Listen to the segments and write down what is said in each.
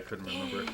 I couldn't remember.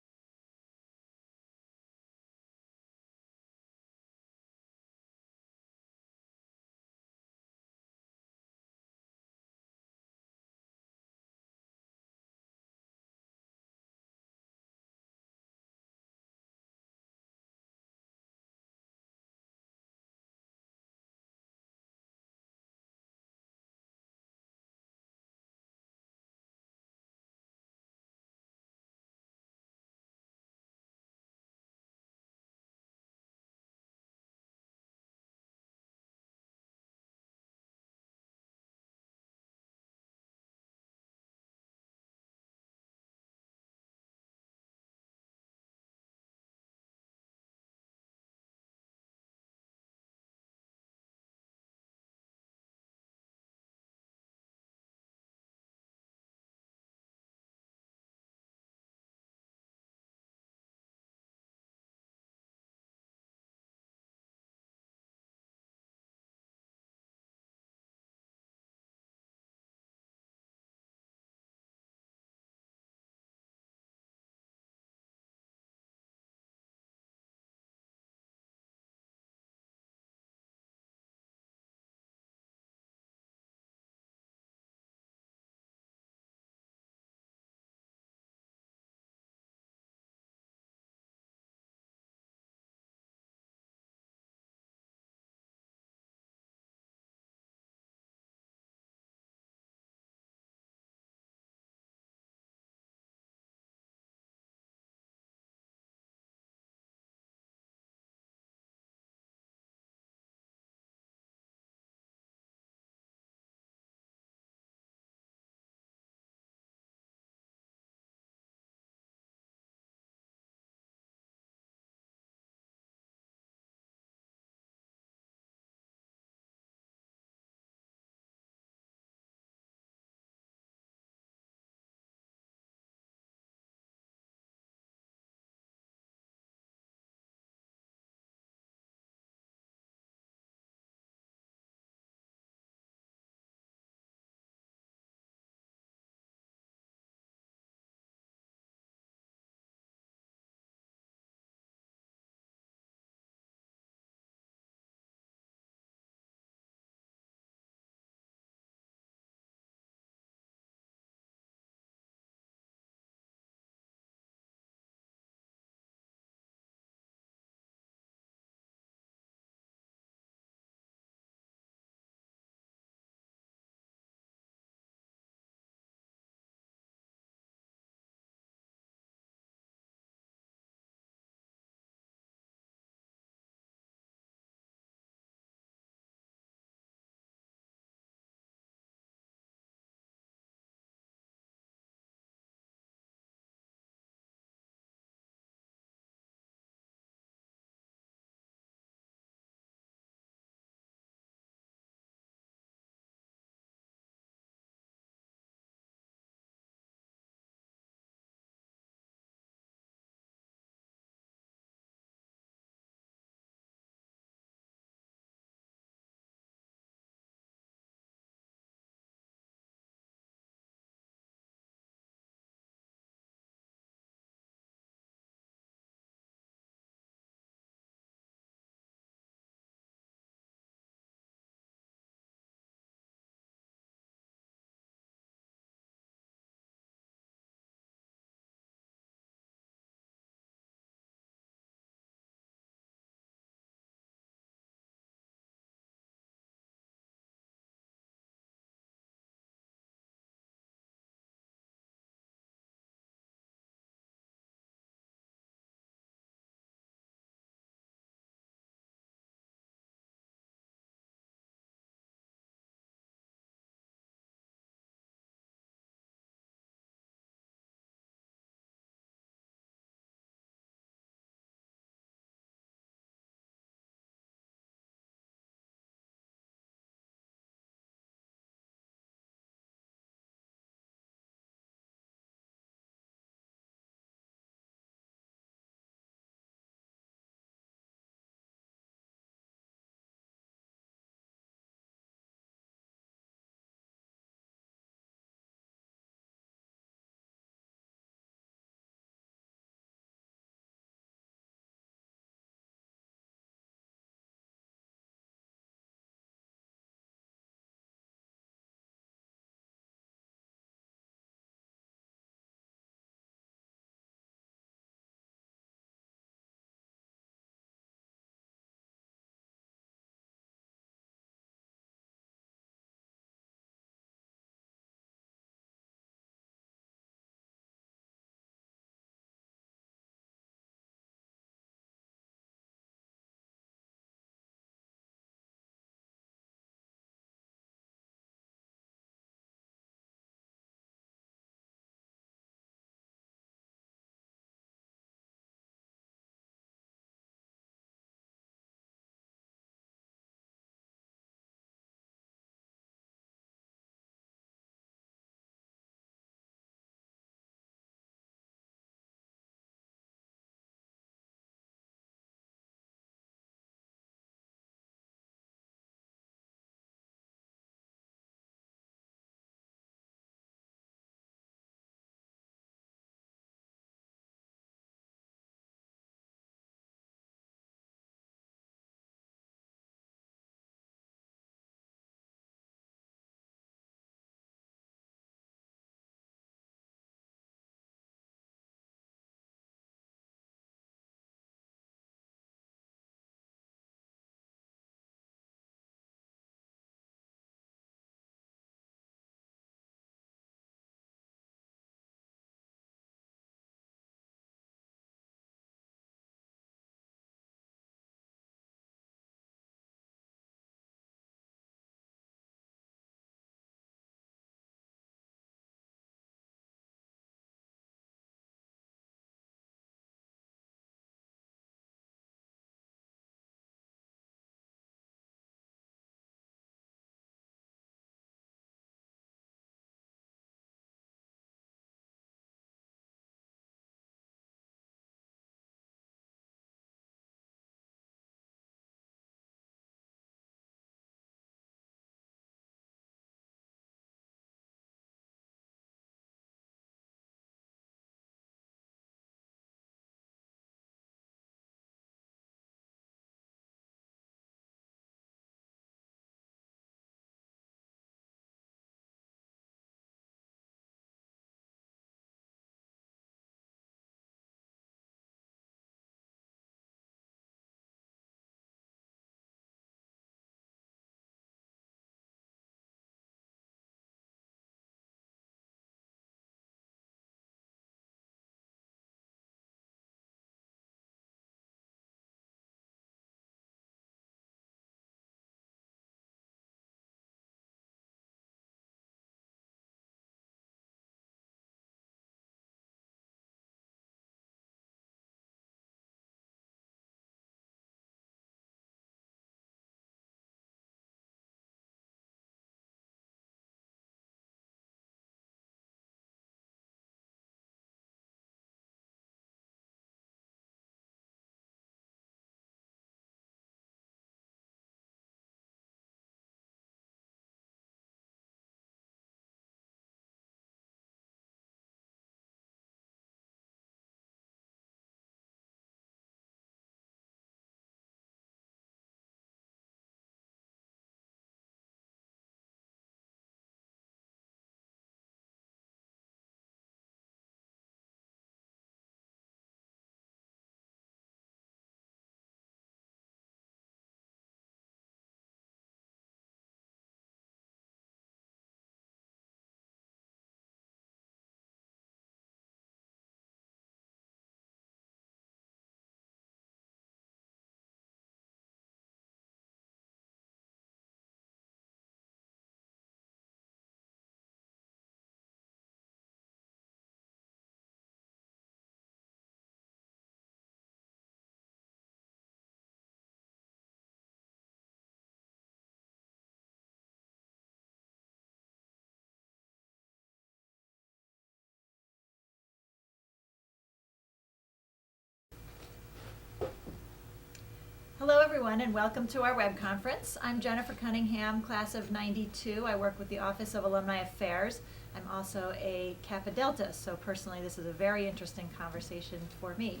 Hello everyone and welcome to our web conference. I'm Jennifer Cunningham, class of 92. I work with the Office of Alumni Affairs. I'm also a Kappa Delta, so personally this is a very interesting conversation for me.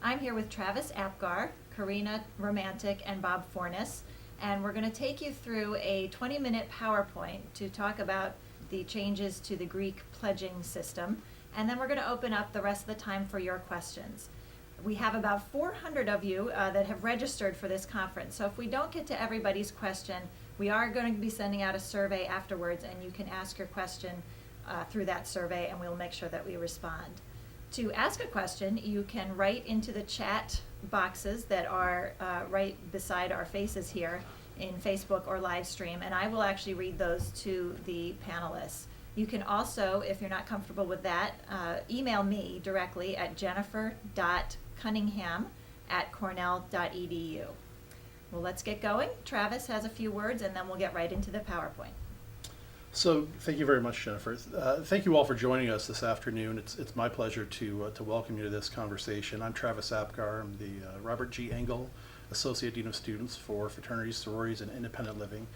I'm here with Travis Apgar, Corinna Romantic, and Bob Forness, and we're going to take you through a 20-minute PowerPoint to talk about the changes to the Greek pledging system, and then we're going to open up the rest of the time for your questions. We have about 400 of you that have registered for this conference, so if we don't get to everybody's question, we are going to be sending out a survey afterwards, and you can ask your question through that survey, and we'll make sure that we respond. To ask a question, you can write into the chat boxes that are right beside our faces here in Facebook or live stream, and I will actually read those to the panelists. You can also, if you're not comfortable with that, email me directly at jennifer.cunningham@cornell.edu. Well, let's get going. Travis has a few words, and then we'll get right into the PowerPoint. So thank you very much, Jennifer. Thank you all for joining us this afternoon. It's my pleasure to welcome you to this conversation. I'm Travis Apgar. I'm the Robert G. Engel Associate Dean of Students for Fraternities, Sororities, and Independent Living.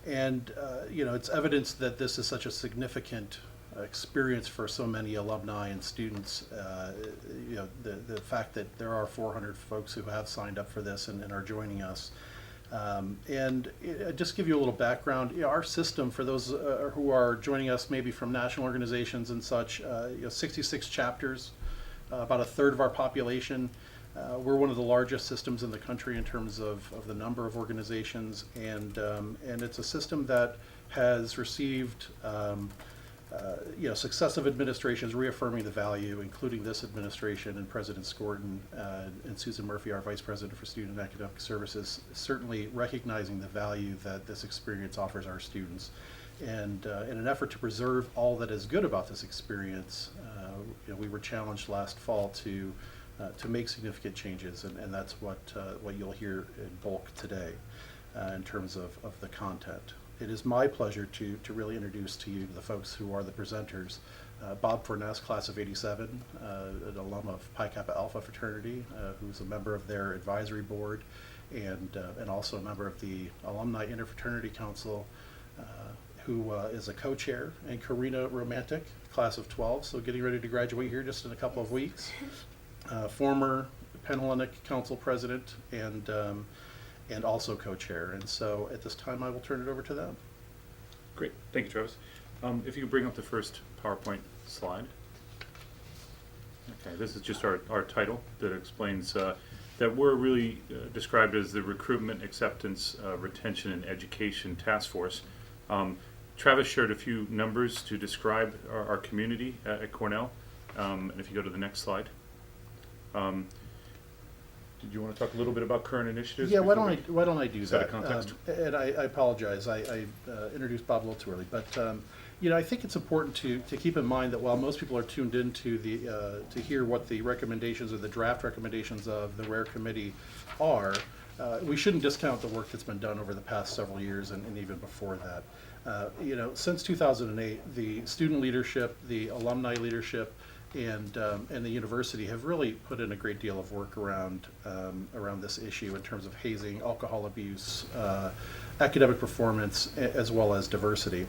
And it's evidence that this is such a significant experience for so many alumni and students. The fact that there are 400 folks who have signed up for this and are joining us. Just give you a little background. Our system, for those who are joining us maybe from national organizations and such, 66 chapters, about a third of our population. We're one of the largest systems in the country in terms of the number of organizations, and it's a system that has received successive administrations reaffirming the value, including this administration and President Skorton and Susan Murphy, our Vice President for Student and Academic Services, certainly recognizing the value that this experience offers our students. And in an effort to preserve all that is good about this experience, we were challenged last fall to make significant changes, and that's what you'll hear in bulk today in terms of the content. It is my pleasure to really introduce to you the folks who are the presenters. Bob Forness, class of 87, an alum of Pi Kappa Alpha fraternity, who's a member of their advisory board and also a member of the Alumni Interfraternity Council, who is a co-chair, and Corinna Romantic, class of 12, so getting ready to graduate here just in a couple of weeks. Former Panhellenic Council president and also co-chair. And so at this time I will turn it over to them. Great, thank you, Travis. If you could bring up the first PowerPoint slide. Okay, this is just our title that explains that we're really described as the Recruitment, Acceptance, Retention, and Education Task Force. Travis shared a few numbers to describe our community at Cornell. And if you go to the next slide. Did you want to talk a little bit about current initiatives? Yeah, why don't I do set that? a context? And I apologize, I introduced Bob a little too early, but I think it's important to keep in mind that while most people are tuned into to hear what the recommendations or the draft recommendations of the R.A.R.E committee are, we shouldn't discount the work that's been done over the past several years and even before that. Since 2008, the student leadership, the alumni leadership, and the university have really put in a great deal of work around this issue in terms of hazing, alcohol abuse, academic performance, as well as diversity.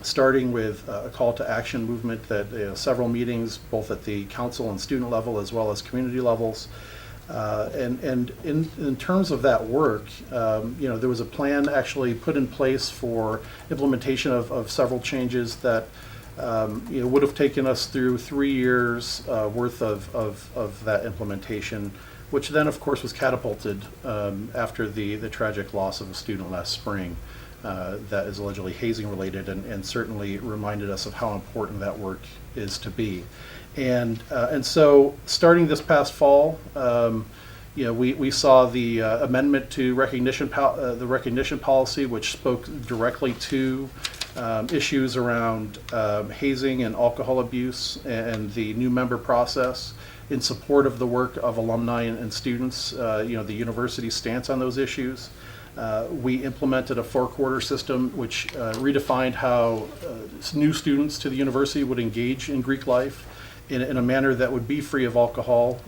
Starting with a call to action movement that several meetings, both at the council and student level as well as community levels. And in terms of that work, there was a plan actually put in place for implementation of several changes that would have taken us through 3 years worth of that implementation, which then of course was catapulted after the tragic loss of a student last spring that is allegedly hazing related, and certainly reminded us of how important that work is to be. And so starting this past fall, we saw the amendment to the recognition policy, which spoke directly to issues around hazing and alcohol abuse, and the new member process in support of the work of alumni and students, the university's stance on those issues. We implemented a 4-quarter system which redefined how new students to the university would engage in Greek life, in a manner that would be free of alcohol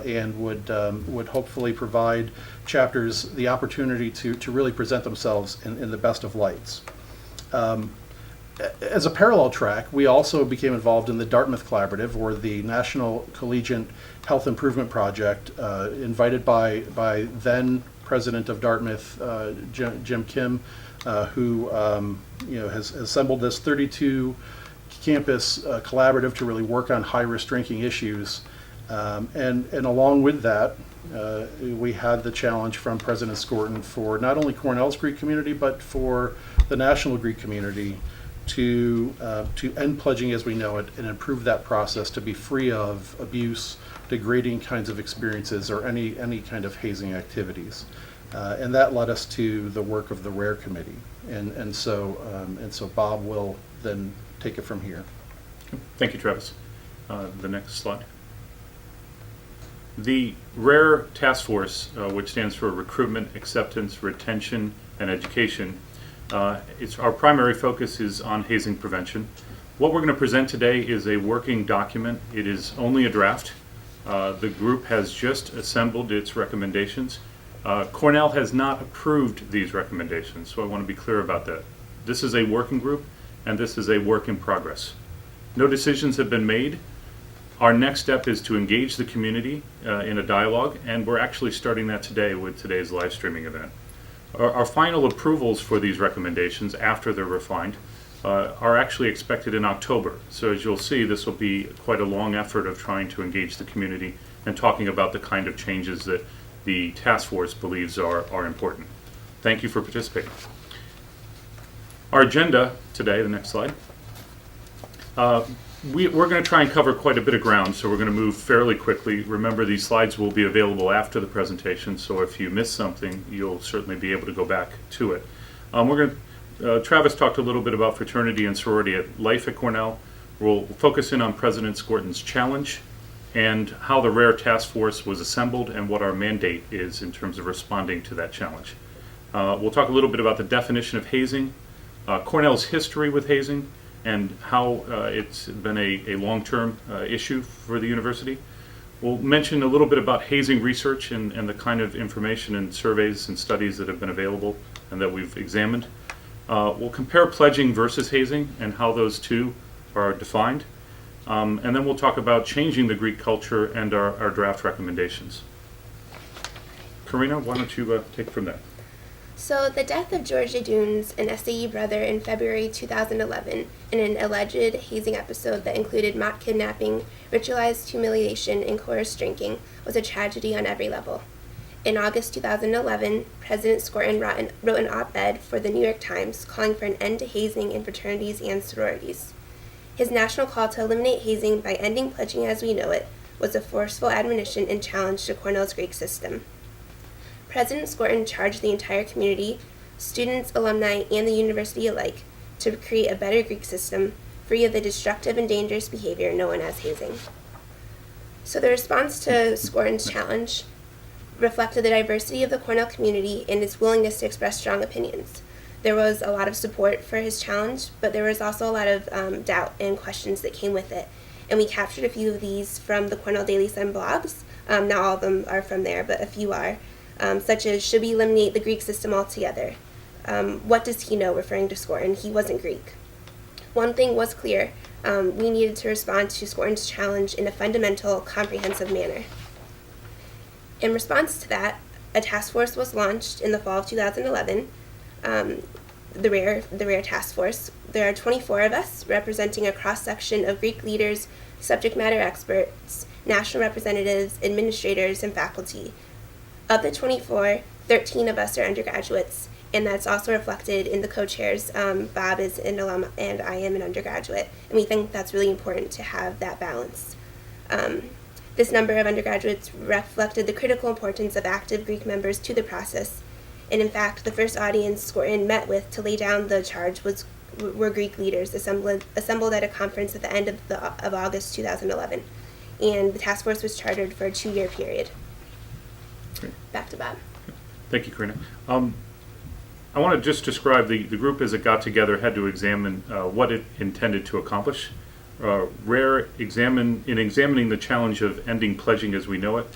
and would hopefully provide chapters the opportunity to really present themselves in the best of lights. As a parallel track, we also became involved in the Dartmouth Collaborative, or the National Collegiate Health Improvement Project, invited by then President of Dartmouth, Jim Kim, who has assembled this 32 campus collaborative to really work on high-risk drinking issues. And along with that, we had the challenge from President Skorton for not only Cornell's Greek community, but for the national Greek community to end pledging as we know it and improve that process to be free of abuse, degrading kinds of experiences, or any kind of hazing activities. And that led us to the work of the R.A.R.E committee. And so Bob will then take it from here. Thank you, Travis. The next slide. The R.A.R.E task force, which stands for Recruitment, Acceptance, Retention, and Education, our primary focus is on hazing prevention. What we're going to present today is a working document. It is only a draft. The group has just assembled its recommendations. Cornell has not approved these recommendations, so I want to be clear about that. This is a working group, and this is a work in progress. No decisions have been made. Our next step is to engage the community in a dialogue, and we're actually starting that today with today's live streaming event. Our final approvals for these recommendations, after they're refined, are actually expected in October. So as you'll see, this will be quite a long effort of trying to engage the community and talking about the kind of changes that the task force believes are important. Thank you for participating. Our agenda today, the next slide. We're going to try and cover quite a bit of ground, so we're going to move fairly quickly. Remember, these slides will be available after the presentation, so if you miss something, you'll certainly be able to go back to it. Travis talked a little bit about fraternity and sorority at life at Cornell. We'll focus in on President Skorton's challenge and how the R.A.R.E task force was assembled and what our mandate is in terms of responding to that challenge. We'll talk a little bit about the definition of hazing, Cornell's history with hazing, and how it's been a long-term issue for the university. We'll mention a little bit about hazing research and the kind of information and surveys and studies that have been available and that we've examined. We'll compare pledging versus hazing and how those two are defined. And then we'll talk about changing the Greek culture and our draft recommendations. Corinna, why don't you take it from there? So, the death of George Dunes, an SAE brother, in February 2011, in an alleged hazing episode that included mock kidnapping, ritualized humiliation, and coerced drinking, was a tragedy on every level. In August 2011, President Skorton wrote an op-ed for the New York Times calling for an end to hazing in fraternities and sororities. His national call to eliminate hazing by ending pledging as we know it was a forceful admonition and challenge to Cornell's Greek system. President Skorton charged the entire community, students, alumni, and the university alike, to create a better Greek system free of the destructive and dangerous behavior known as hazing. So the response to Skorton's challenge reflected the diversity of the Cornell community and its willingness to express strong opinions. There was a lot of support for his challenge, but there was also a lot of doubt and questions that came with it. And we captured a few of these from the Cornell Daily Sun blogs. Not all of them are from there, but a few are. Such as, should we eliminate the Greek system altogether? What does he know, referring to Skorton? He wasn't Greek. One thing was clear. We needed to respond to Skorton's challenge in a fundamental, comprehensive manner. In response to that, a task force was launched in the fall of 2011, the R.A.R.E task force. There are 24 of us, representing a cross-section of Greek leaders, subject matter experts, national representatives, administrators, and faculty. Of the 24, 13 of us are undergraduates, and that's also reflected in the co-chairs. Bob is an alum, and I am an undergraduate, and we think that's really important to have that balance. This number of undergraduates reflected the critical importance of active Greek members to the process, and in fact, the first audience Skorton met with to lay down the charge were Greek leaders assembled at a conference at the end of August 2011, and the task force was chartered for a 2-year period. Great. Back to Bob. Thank you, Corinna. I want to just describe the group as it got together had to examine what it intended to accomplish. R.A.R.E. in examining the challenge of ending pledging as we know it,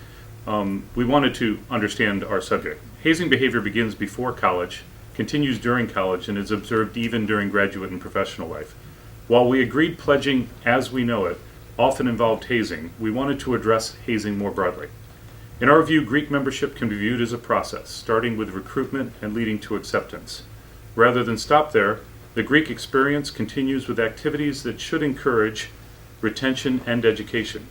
we wanted to understand our subject. Hazing behavior begins before college, continues during college, and is observed even during graduate and professional life. While we agreed pledging as we know it often involved hazing, we wanted to address hazing more broadly. In our view, Greek membership can be viewed as a process, starting with recruitment and leading to acceptance. Rather than stop there, the Greek experience continues with activities that should encourage retention and education.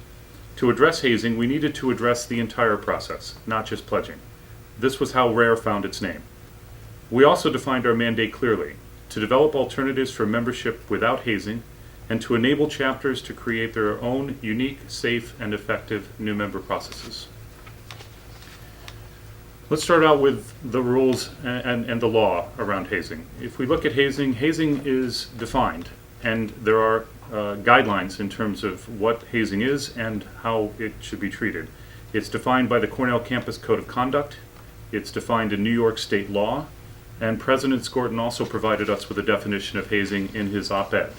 To address hazing, we needed to address the entire process, not just pledging. This was how R.A.R.E. found its name. We also defined our mandate clearly, to develop alternatives for membership without hazing, and to enable chapters to create their own unique, safe, and effective new member processes. Let's start out with the rules and the law around hazing. If we look at hazing, hazing is defined, and there are guidelines in terms of what hazing is and how it should be treated. It's defined by the Cornell Campus Code of Conduct. It's defined in New York state law, and President Skorton also provided us with a definition of hazing in his op-ed.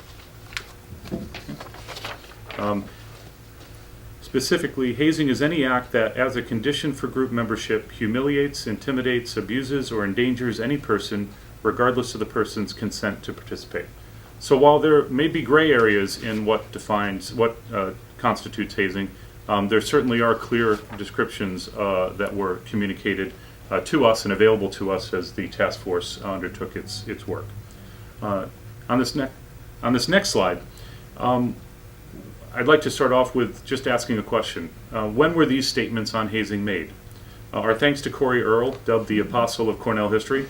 Specifically, hazing is any act that, as a condition for group membership, humiliates, intimidates, abuses, or endangers any person, regardless of the person's consent to participate. So while there may be gray areas in what constitutes hazing, there certainly are clear descriptions that were communicated to us and available to us as the task force undertook its work. On this next slide, I'd like to start off with just asking a question. When were these statements on hazing made? Our thanks to R.A.R.E., dubbed the Apostle of Cornell history.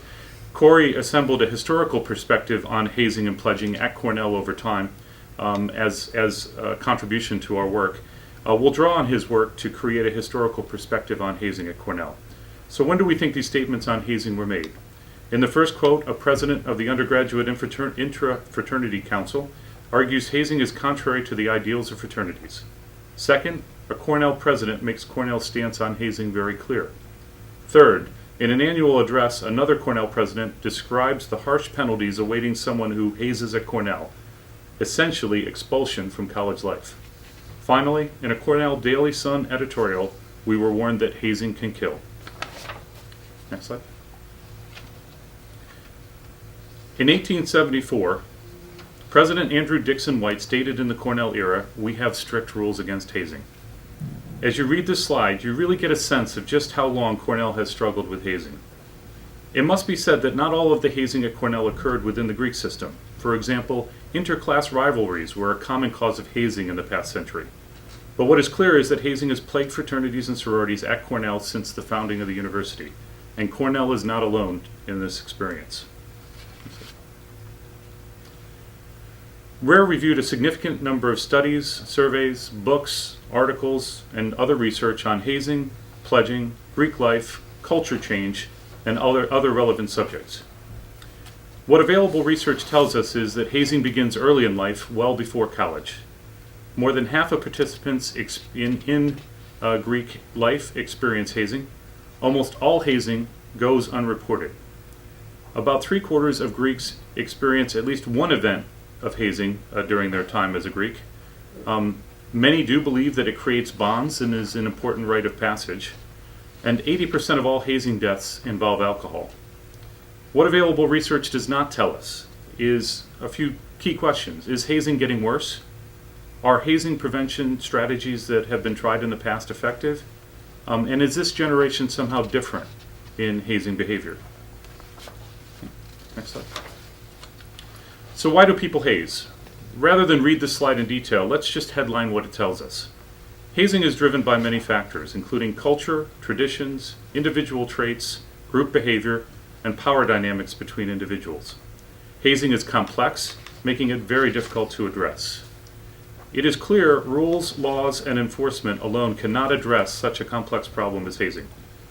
R.A.R.E. assembled a historical perspective on hazing and pledging at Cornell over time as a contribution to our work. We'll draw on his work to create a historical perspective on hazing at Cornell. So when do we think these statements on hazing were made? In the first quote, a president of the Undergraduate Intra-Fraternity Council argues hazing is contrary to the ideals of fraternities. Second, a Cornell president makes Cornell's stance on hazing very clear. Third, in an annual address, another Cornell president describes the harsh penalties awaiting someone who hazes at Cornell, essentially expulsion from college life. Finally, in a Cornell Daily Sun editorial, we were warned that hazing can kill. Next slide. In 1874, President Andrew Dixon White stated in the Cornell era, "We have strict rules against hazing." As you read this slide, you really get a sense of just how long Cornell has struggled with hazing. It must be said that not all of the hazing at Cornell occurred within the Greek system. For example, interclass rivalries were a common cause of hazing in the past century. But what is clear is that hazing has plagued fraternities and sororities at Cornell since the founding of the university, and Cornell is not alone in this experience. R.A.R.E. reviewed a significant number of studies, surveys, books, articles, and other research on hazing, pledging, Greek life, culture change, and other relevant subjects. What available research tells us is that hazing begins early in life, well before college. More than half of participants in Greek life experience hazing. Almost all hazing goes unreported. About 3/4 of Greeks experience at least one event of hazing during their time as a Greek. Many do believe that it creates bonds and is an important rite of passage. And 80% of all hazing deaths involve alcohol. What available research does not tell us is a few key questions. Is hazing getting worse? Are hazing prevention strategies that have been tried in the past effective? And is this generation somehow different in hazing behavior? Next slide. So why do people haze? Rather than read this slide in detail, let's just headline what it tells us. Hazing is driven by many factors, including culture, traditions, individual traits, group behavior, and power dynamics between individuals. Hazing is complex, making it very difficult to address. It is clear rules, laws, and enforcement alone cannot address such a complex problem as hazing.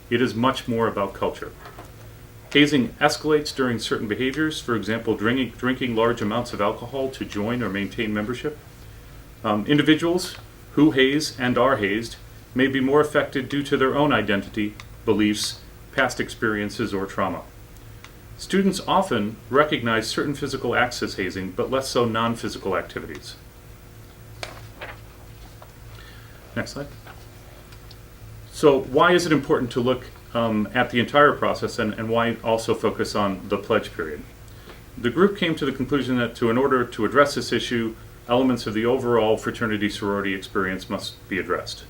It is much more about culture. Hazing escalates during certain behaviors, for example, drinking large amounts of alcohol to join or maintain membership. Individuals who haze and are hazed may be more affected due to their own identity, beliefs, past experiences, or trauma. Students often recognize certain physical acts as hazing, but less so non-physical activities. Next slide. So why is it important to look at the entire process, and why also focus on the pledge period? The group came to the conclusion that in order to address this issue, elements of the overall fraternity sorority experience must be addressed.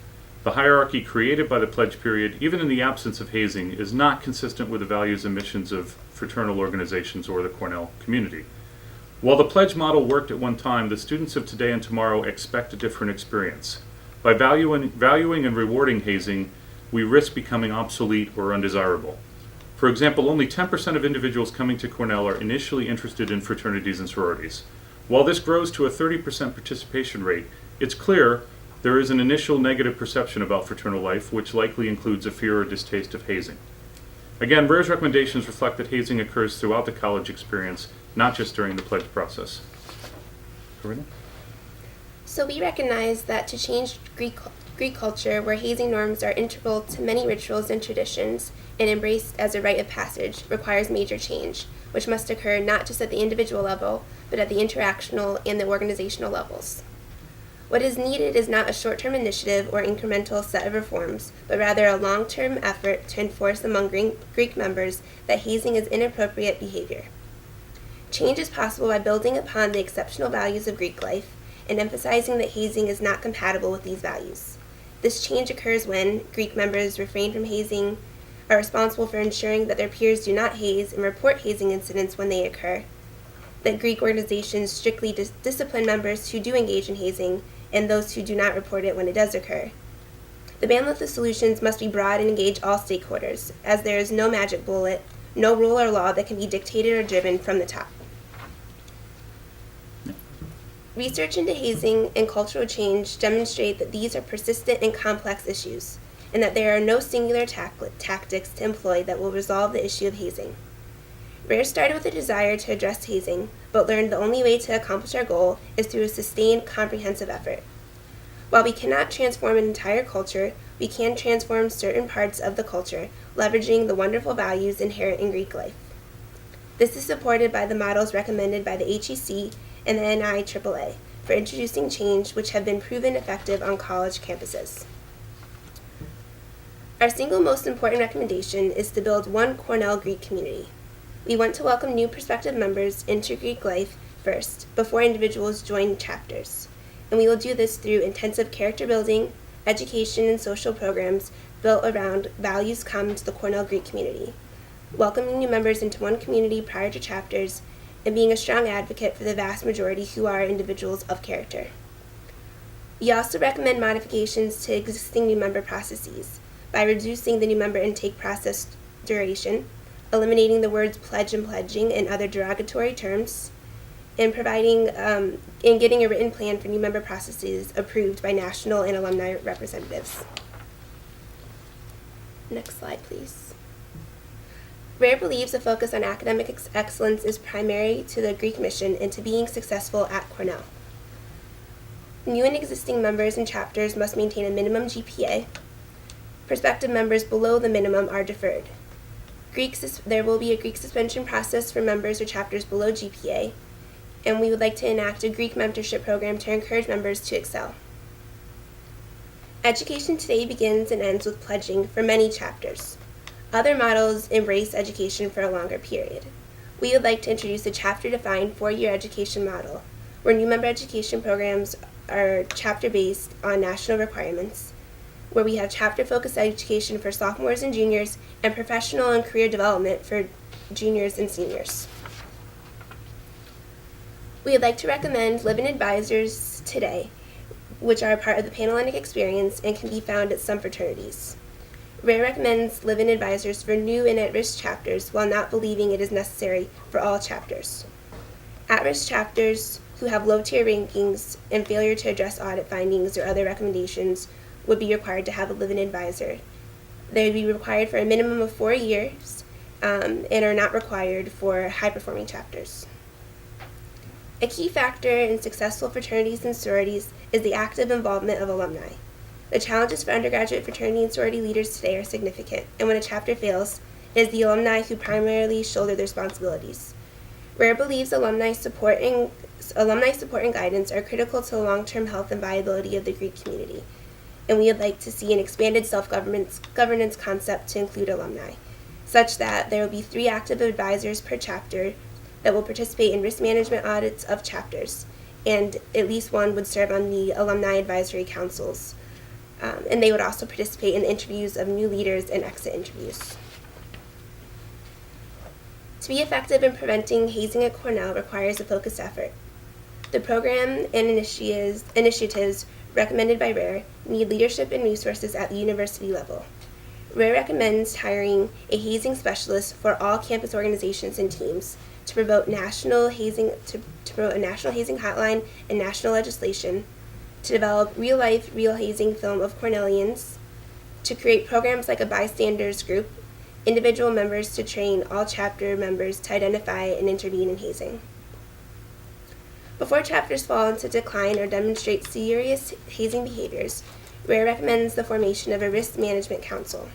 The hierarchy created by the pledge period, even in the absence of hazing, is not consistent with the values and missions of fraternal organizations or the Cornell community. While the pledge model worked at one time, the students of today and tomorrow expect a different experience. By valuing and rewarding hazing, we risk becoming obsolete or undesirable. For example, only 10% of individuals coming to Cornell are initially interested in fraternities and sororities. While this grows to a 30% participation rate, it's clear there is an initial negative perception about fraternal life, which likely includes a fear or distaste of hazing. Again, R.A.R.E.'s recommendations reflect that hazing occurs throughout the college experience, not just during the pledge process. Corinna? So we recognize that to change Greek culture, where hazing norms are integral to many rituals and traditions and embraced as a rite of passage, requires major change, which must occur not just at the individual level, but at the interactional and the organizational levels. What is needed is not a short-term initiative or incremental set of reforms, but rather a long-term effort to enforce among Greek members that hazing is inappropriate behavior. Change is possible by building upon the exceptional values of Greek life and emphasizing that hazing is not compatible with these values. This change occurs when Greek members refrain from hazing, are responsible for ensuring that their peers do not haze and report hazing incidents when they occur, that Greek organizations strictly discipline members who do engage in hazing and those who do not report it when it does occur. The bandwidth of solutions must be broad and engage all stakeholders, as there is no magic bullet, no rule or law that can be dictated or driven from the top. Research into hazing and cultural change demonstrate that these are persistent and complex issues, and that there are no singular tactics to employ that will resolve the issue of hazing. R.A.R.E. started with a desire to address hazing, but learned the only way to accomplish our goal is through a sustained, comprehensive effort. While we cannot transform an entire culture, we can transform certain parts of the culture, leveraging the wonderful values inherent in Greek life. This is supported by the models recommended by the HEC and the NIAAA for introducing change, which have been proven effective on college campuses. Our single most important recommendation is to build one Cornell Greek community. We want to welcome new prospective members into Greek life first, before individuals join chapters. And we will do this through intensive character building, education, and social programs built around values common to the Cornell Greek community, welcoming new members into one community prior to chapters, and being a strong advocate for the vast majority who are individuals of character. We also recommend modifications to existing new member processes by reducing the new member intake process duration, eliminating the words pledge and pledging and other derogatory terms, and providing and getting a written plan for new member processes approved by national and alumni representatives. Next slide, please. R.A.R.E. believes a focus on academic excellence is primary to the Greek mission and to being successful at Cornell. New and existing members and chapters must maintain a minimum GPA. Prospective members below the minimum are deferred. There will be a Greek suspension process for members or chapters below GPA, and we would like to enact a Greek mentorship program to encourage members to excel. Education today begins and ends with pledging for many chapters. Other models embrace education for a longer period. We would like to introduce a chapter-defined 4-year education model, where new member education programs are chapter-based on national requirements, where we have chapter-focused education for sophomores and juniors, and professional and career development for juniors and seniors. We would like to recommend live-in advisors today, which are a part of the Panhellenic experience and can be found at some fraternities. R.A.R.E. recommends live-in advisors for new and at-risk chapters while not believing it is necessary for all chapters. At-risk chapters who have low-tier rankings and failure to address audit findings or other recommendations would be required to have a live-in advisor. They would be required for a minimum of 4 years and are not required for high-performing chapters. A key factor in successful fraternities and sororities is the active involvement of alumni. The challenges for undergraduate fraternity and sorority leaders today are significant, and when a chapter fails, it is the alumni who primarily shoulder the responsibilities. R.A.R.E. believes alumni support and guidance are critical to the long-term health and viability of the Greek community. and we would like to see an expanded self-governance concept to include alumni, such that there will be 3 active advisors per chapter that will participate in risk management audits of chapters, and at least 1 would serve on the alumni advisory councils, and they would also participate in the interviews of new leaders and exit interviews. To be effective in preventing hazing at Cornell requires a focused effort. The program and initiatives recommended by R.A.R.E need leadership and resources at the university level. R.A.R.E recommends hiring a hazing specialist for all campus organizations and teams to promote a national hazing hotline and national legislation, to develop real-life, real hazing film of Cornellians, to create programs like a bystanders group, individual members to train all chapter members to identify and intervene in hazing. Before chapters fall into decline or demonstrate serious hazing behaviors, R.A.R.E recommends the formation of a risk management council.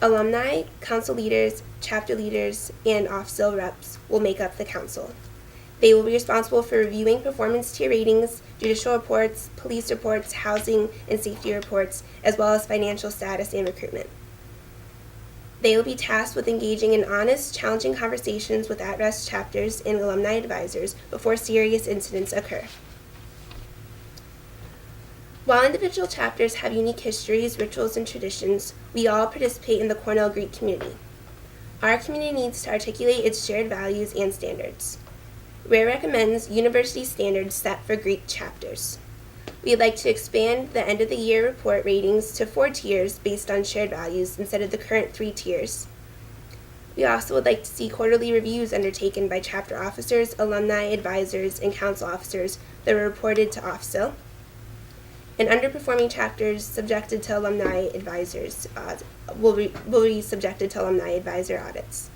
Alumni, council leaders, chapter leaders, and off-sil reps will make up the council. They will be responsible for reviewing performance tier ratings, judicial reports, police reports, housing and safety reports, as well as financial status and recruitment. They will be tasked with engaging in honest, challenging conversations with at-risk chapters and alumni advisors before serious incidents occur. While individual chapters have unique histories, rituals, and traditions, we all participate in the Cornell Greek community. Our community needs to articulate its shared values and standards. R.A.R.E recommends university standards set for Greek chapters. We would like to expand the end-of-the-year report ratings to 4 tiers based on shared values instead of the current 3 tiers. We also would like to see quarterly reviews undertaken by chapter officers, alumni advisors, and council officers that are reported to off-sil. And underperforming chapters subjected to alumni advisors will be subjected to alumni advisor audits.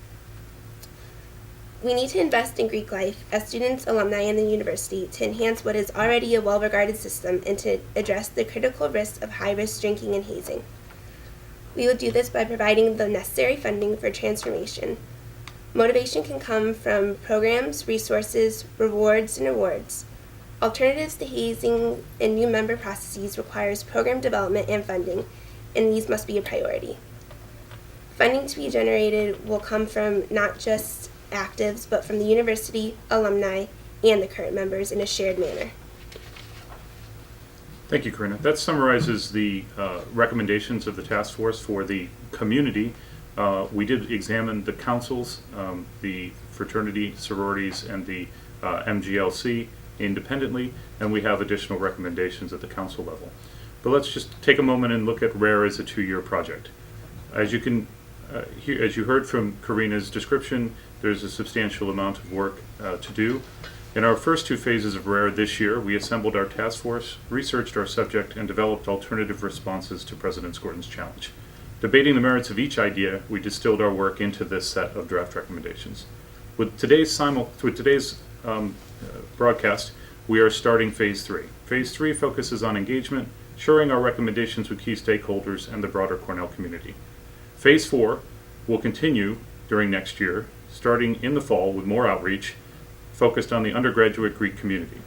We need to invest in Greek life as students, alumni, and the university to enhance what is already a well-regarded system and to address the critical risks of high-risk drinking and hazing. We will do this by providing the necessary funding for transformation. Motivation can come from programs, resources, rewards, and awards. Alternatives to hazing and new member processes requires program development and funding, and these must be a priority. Funding to be generated will come from not just actives, but from the university, alumni, and the current members in a shared manner. Thank you, Corinna. That summarizes the recommendations of the task force for the community. We did examine the councils, the fraternity, sororities, and the MGLC independently, and we have additional recommendations at the council level. But let's just take a moment and look at R.A.R.E as a 2-year project. As you heard from Corinna's description, there's a substantial amount of work to do. In our first 2 phases of R.A.R.E this year, we assembled our task force, researched our subject, and developed alternative responses to President Skorton's challenge. Debating the merits of each idea, we distilled our work into this set of draft recommendations. With today's broadcast, we are starting Phase 3. Phase 3 focuses on engagement, sharing our recommendations with key stakeholders and the broader Cornell community. Phase 4 will continue during next year, starting in the fall with more outreach focused on the undergraduate Greek community.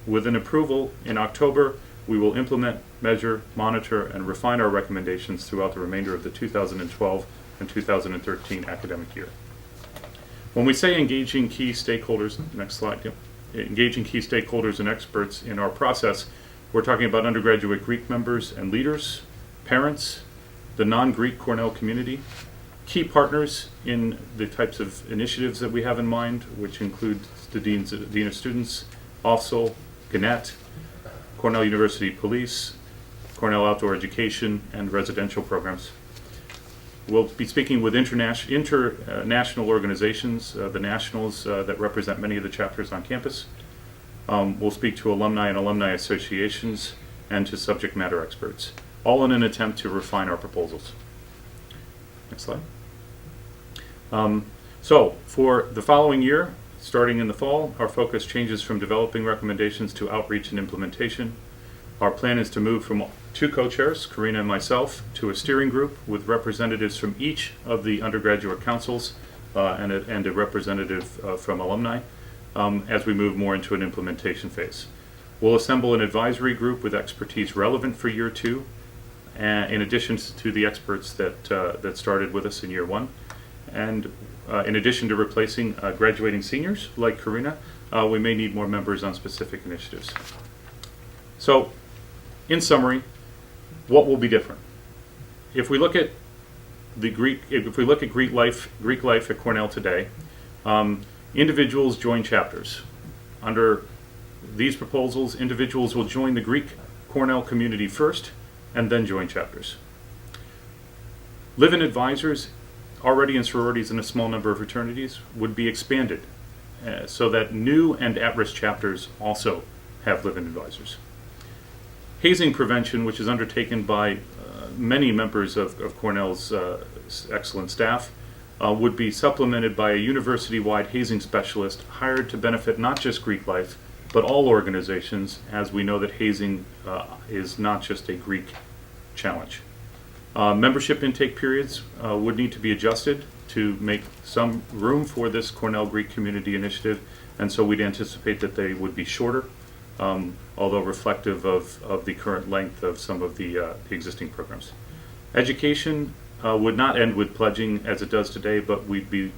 With an approval in October, we will implement, measure, monitor, and refine our recommendations throughout the remainder of the 2012 and 2013 academic year. When we say engaging key stakeholders, next slide, engaging key stakeholders and experts in our process, we're talking about undergraduate Greek members and leaders, parents, the non-Greek Cornell community, key partners in the types of initiatives that we have in mind, which include the Dean of Students, OFSL, Gannett, Cornell University Police, Cornell Outdoor Education, and residential programs. We'll be speaking with international organizations, the nationals that represent many of the chapters on campus. We'll speak to alumni and alumni associations and to subject matter experts, all in an attempt to refine our proposals. Next slide. So for the following year, starting in the fall, our focus changes from developing recommendations to outreach and implementation. Our plan is to move from 2 co-chairs, Corinna and myself, to a steering group with representatives from each of the undergraduate councils and a representative from alumni as we move more into an implementation phase. We'll assemble an advisory group with expertise relevant for year 2 in addition to the experts that started with us in year one. And in addition to replacing graduating seniors like Corinna, we may need more members on specific initiatives. So, in summary, what will be different? If we look at Greek life at Cornell today, individuals join chapters. Under these proposals, individuals will join the Greek Cornell community first, and then join chapters. Live-in advisors, already in sororities and a small number of fraternities, would be expanded so that new and at-risk chapters also have live-in advisors. Hazing prevention, which is undertaken by many members of Cornell's excellent staff, would be supplemented by a university-wide hazing specialist hired to benefit not just Greek life, but all organizations, as we know that hazing is not just a Greek challenge. Membership intake periods would need to be adjusted to make some room for this Cornell Greek Community Initiative, and so we'd anticipate that they would be shorter, although reflective of the current length of some of the existing programs. Education would not end with pledging as it does today, but we'd be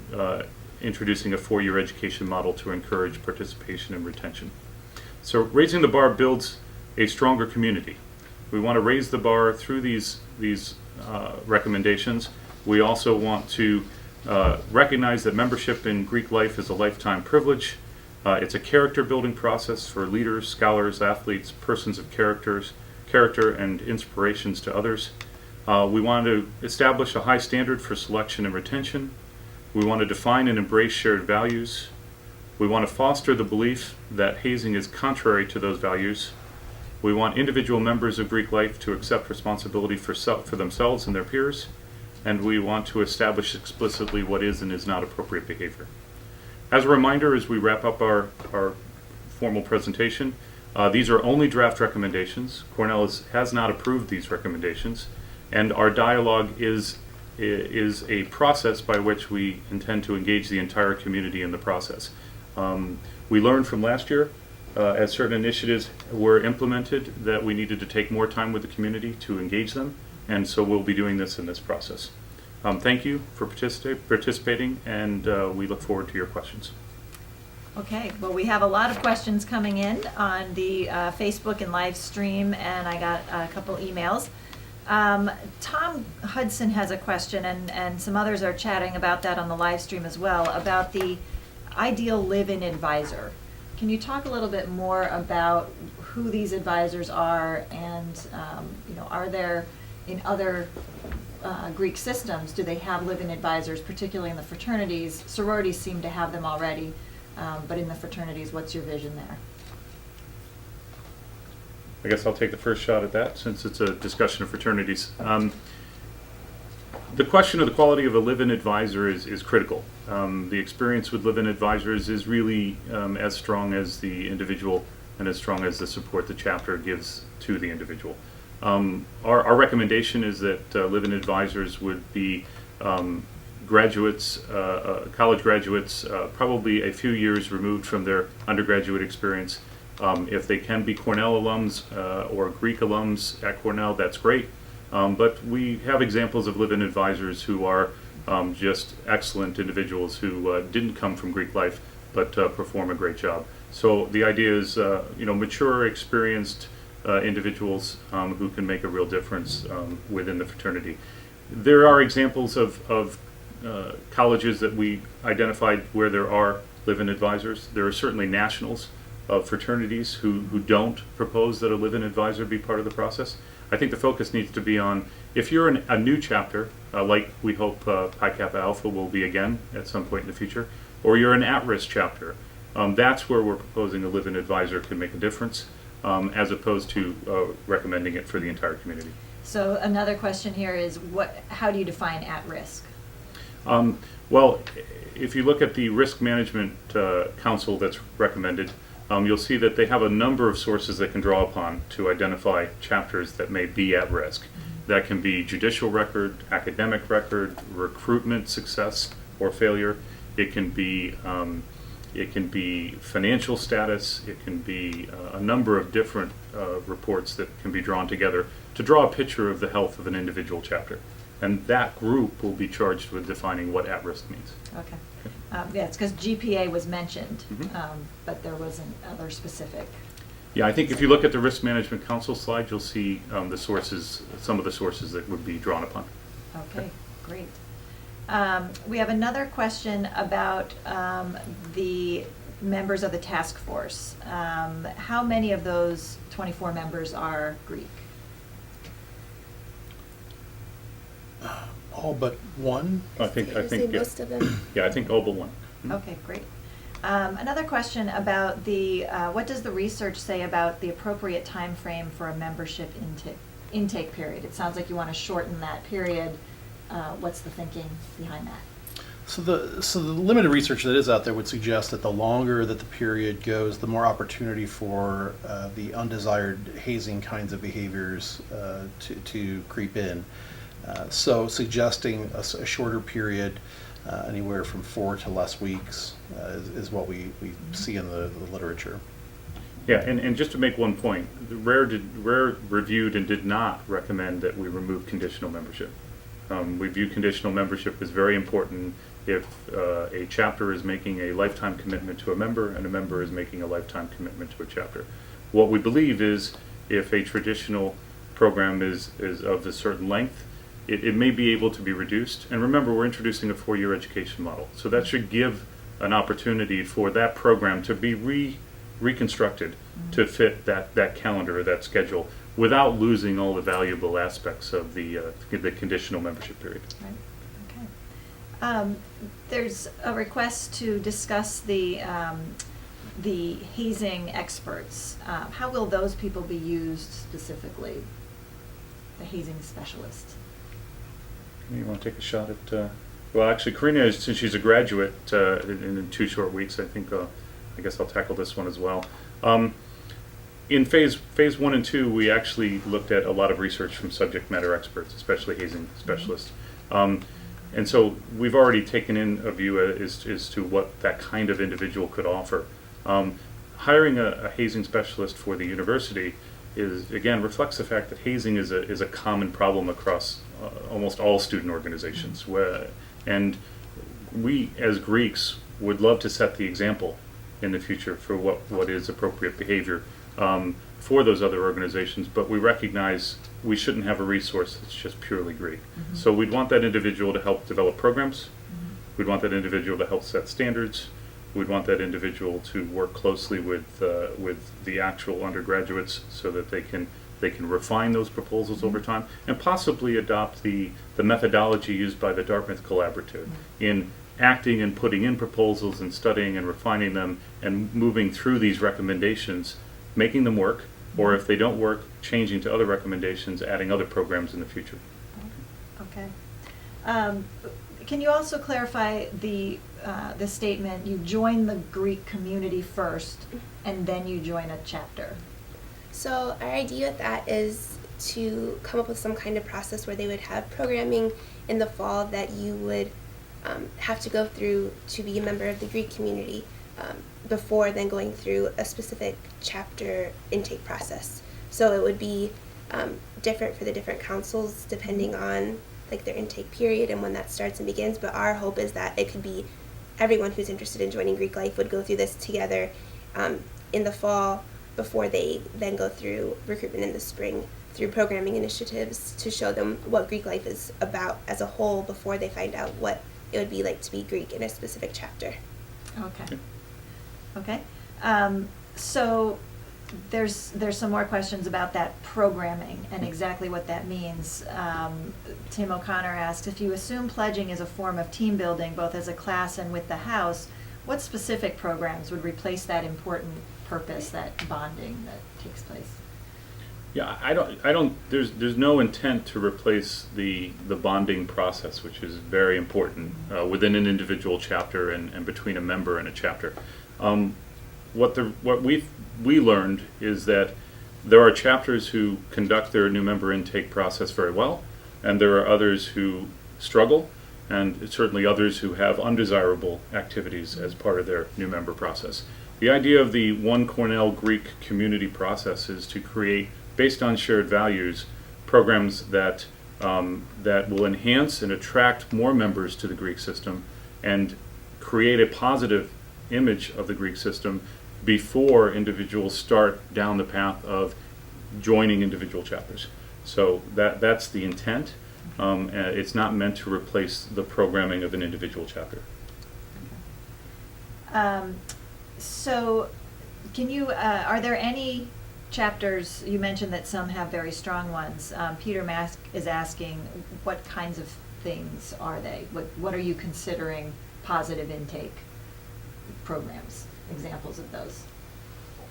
introducing a 4-year education model to encourage participation and retention. So raising the bar builds a stronger community. We want to raise the bar through these recommendations. We also want to recognize that membership in Greek life is a lifetime privilege. It's a character building process for leaders, scholars, athletes, persons of character and inspirations to others. We want to establish a high standard for selection and retention. We want to define and embrace shared values. We want to foster the belief that hazing is contrary to those values. We want individual members of Greek life to accept responsibility for themselves and their peers. And we want to establish explicitly what is and is not appropriate behavior. As a reminder, as we wrap up our formal presentation, these are only draft recommendations. Cornell has not approved these recommendations, and our dialogue is a process by which we intend to engage the entire community in the process. We learned from last year, as certain initiatives were implemented, that we needed to take more time with the community to engage them, and so we'll be doing this in this process. Thank you for participating, and we look forward to your questions. Okay, well, we have a lot of questions coming in on the Facebook and live stream, and I got a couple emails. Tom Hudson has a question, and some others are chatting about that on the live stream as well, about the ideal live-in advisor. Can you talk a little bit more about who these advisors are, and are there in other Greek systems, do they have live-in advisors, particularly in the fraternities? Sororities seem to have them already, but in the fraternities, what's your vision there? I guess I'll take the first shot at that, since it's a discussion of fraternities. The question of the quality of a live-in advisor is critical. The experience with live-in advisors is really as strong as the individual and as strong as the support the chapter gives to the individual. Our recommendation is that live-in advisors would be graduates, college graduates, probably a few years removed from their undergraduate experience. If they can be Cornell alums or Greek alums at Cornell, that's great. But we have examples of live-in advisors who are just excellent individuals who didn't come from Greek life but perform a great job. So the idea is, mature, experienced individuals who can make a real difference within the fraternity. There are examples of colleges that we identified where there are live-in advisors. There are certainly nationals of fraternities who don't propose that a live-in advisor be part of the process. I think the focus needs to be on, if you're a new chapter, like we hope Pi Kappa Alpha will be again at some point in the future, or you're an at-risk chapter, that's where we're proposing a live-in advisor can make a difference, as opposed to recommending it for the entire community. So another question here is, how do you define at-risk? Well, if you look at the risk management council that's recommended, you'll see that they have a number of sources they can draw upon to identify chapters that may be at risk. Mm-hmm. That can be judicial record, academic record, recruitment success or failure. It can be It can be financial status. It can be a number of different reports that can be drawn together to draw a picture of the health of an individual chapter. And that group will be charged with defining what at-risk means. Okay. Yeah, it's because GPA was mentioned, Mhm. but there wasn't other specific. Yeah, I think if you look at the Risk Management Council slide, you'll see the sources, some of the sources that would be drawn upon. Okay, great. We have another question about the members of the task force. How many of those 24 members are Greek? All but one? I think, Say yeah. most of them. Yeah, I think all but one. Mhm. Okay, great. Another question about what does the research say about the appropriate time frame for a membership intake period? It sounds like you want to shorten that period. What's the thinking behind that? So the limited research that is out there would suggest that the longer that the period goes, the more opportunity for the undesired hazing kinds of behaviors to creep in. So suggesting a shorter period, anywhere from 4 to less weeks, is what we see in the literature. Yeah, and just to make one point, the R.A.R.E reviewed and did not recommend that we remove conditional membership. We view conditional membership as very important if a chapter is making a lifetime commitment to a member and a member is making a lifetime commitment to a chapter. What we believe is if a traditional program is of a certain length, it may be able to be reduced. And remember, we're introducing a 4-year education model. So that should give an opportunity for that program to be reconstructed to fit that calendar or that schedule without losing all the valuable aspects of the conditional membership period. Right. Okay. There's a request to discuss the hazing experts. How will those people be used specifically? The hazing specialists. You want to take a shot at? Well, actually, Corinna, since she's a graduate in 2 short weeks, I guess I'll tackle this one as well. In phase 1 and 2, we actually looked at a lot of research from subject matter experts, especially hazing specialists. And so we've already taken in a view as to what that kind of individual could offer. Hiring a hazing specialist for the university reflects the fact that hazing is a common problem across almost all student organizations. And we, as Greeks, would love to set the example in the future for what is appropriate behavior for those other organizations, but we recognize we shouldn't have a resource that's just purely Greek. Mm-hmm. So we'd want that individual to help develop programs. Mm-hmm. We'd want that individual to help set standards. We'd want that individual to work closely with the actual undergraduates so that they can refine those proposals over time and possibly adopt the methodology used by the Dartmouth Collaborative in acting and putting in proposals and studying and refining them and moving through these recommendations, making them work, or if they don't work, changing to other recommendations, adding other programs in the future. Okay. Can you also clarify the statement, you join the Greek community first and then you join a chapter? So our idea with that is to come up with some kind of process where they would have programming in the fall that you would have to go through to be a member of the Greek community before then going through a specific chapter intake process. So it would be different for the different councils depending on like their intake period and when that starts and begins, but our hope is that it could be everyone who's interested in joining Greek life would go through this together in the fall before they then go through recruitment in the spring through programming initiatives to show them what Greek life is about as a whole before they find out what it would be like to be Greek in a specific chapter. Okay. Okay. So there's some more questions about that programming and exactly what that means. Tim O'Connor asked, if you assume pledging is a form of team building both as a class and with the house, what specific programs would replace that important purpose, that bonding that takes place? Yeah, I don't. There's no intent to replace the bonding process, which is very important within an individual chapter and between a member and a chapter. What we learned is that there are chapters who conduct their new member intake process very well, and there are others who struggle. and certainly others who have undesirable activities as part of their new member process. The idea of the One Cornell Greek community process is to create, based on shared values, programs that that will enhance and attract more members to the Greek system and create a positive image of the Greek system before individuals start down the path of joining individual chapters. So that's the intent. It's not meant to replace the programming of an individual chapter. So, can you, are there any chapters, you mentioned that some have very strong ones. Peter Mask is asking, what kinds of things are they? What are you considering positive intake programs, examples of those?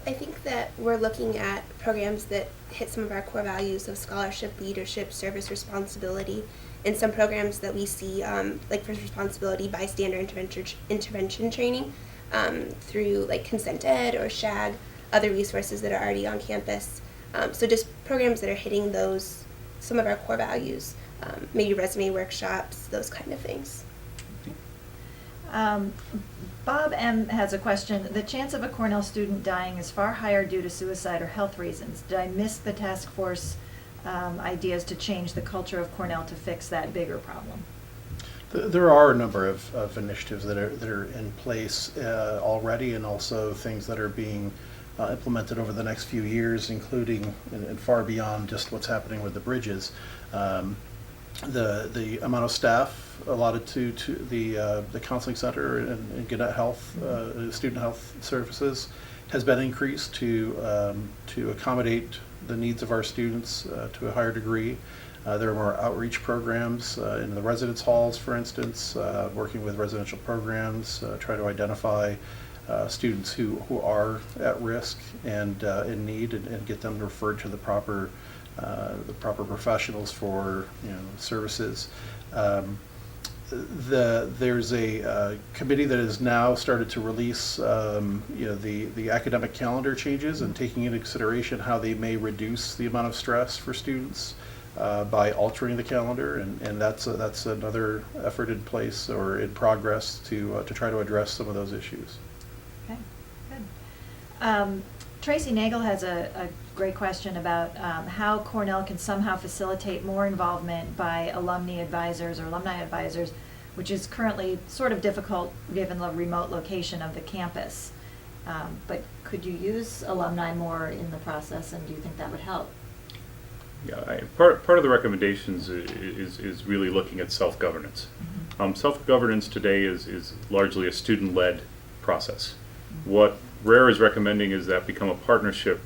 I think that we're looking at programs that hit some of our core values of scholarship, leadership, service responsibility, and some programs that we see, like first responsibility, bystander intervention training, through like Consent Ed or SHAG, other resources that are already on campus. So just programs that are hitting those, some of our core values, maybe resume workshops, those kind of things. Bob M. has a question. The chance of a Cornell student dying is far higher due to suicide or health reasons. Did I miss the task force ideas to change the culture of Cornell to fix that bigger problem? There are a number of initiatives that are in place already, and also things that are being implemented over the next few years, including and far beyond just what's happening with the bridges. The amount of staff allotted to the counseling center and Gannett Health, student health services, has been increased to accommodate the needs of our students to a higher degree. There are more outreach programs in the residence halls, for instance, working with residential programs, try to identify students who are at risk and in need, and get them referred to the proper professionals for services. There's a committee that has now started to release the academic calendar changes and taking into consideration how they may reduce the amount of stress for students by altering the calendar, and that's another effort in place or in progress to try to address some of those issues. Okay, good. Tracy Nagel has a great question about how Cornell can somehow facilitate more involvement by alumni advisors, which is currently sort of difficult given the remote location of the campus. But could you use alumni more in the process, and do you think that would help? Yeah, part of the recommendations is really looking at self-governance. Mm-hmm. Self-governance today is largely a student-led process. What R.A.R.E. is recommending is that become a partnership,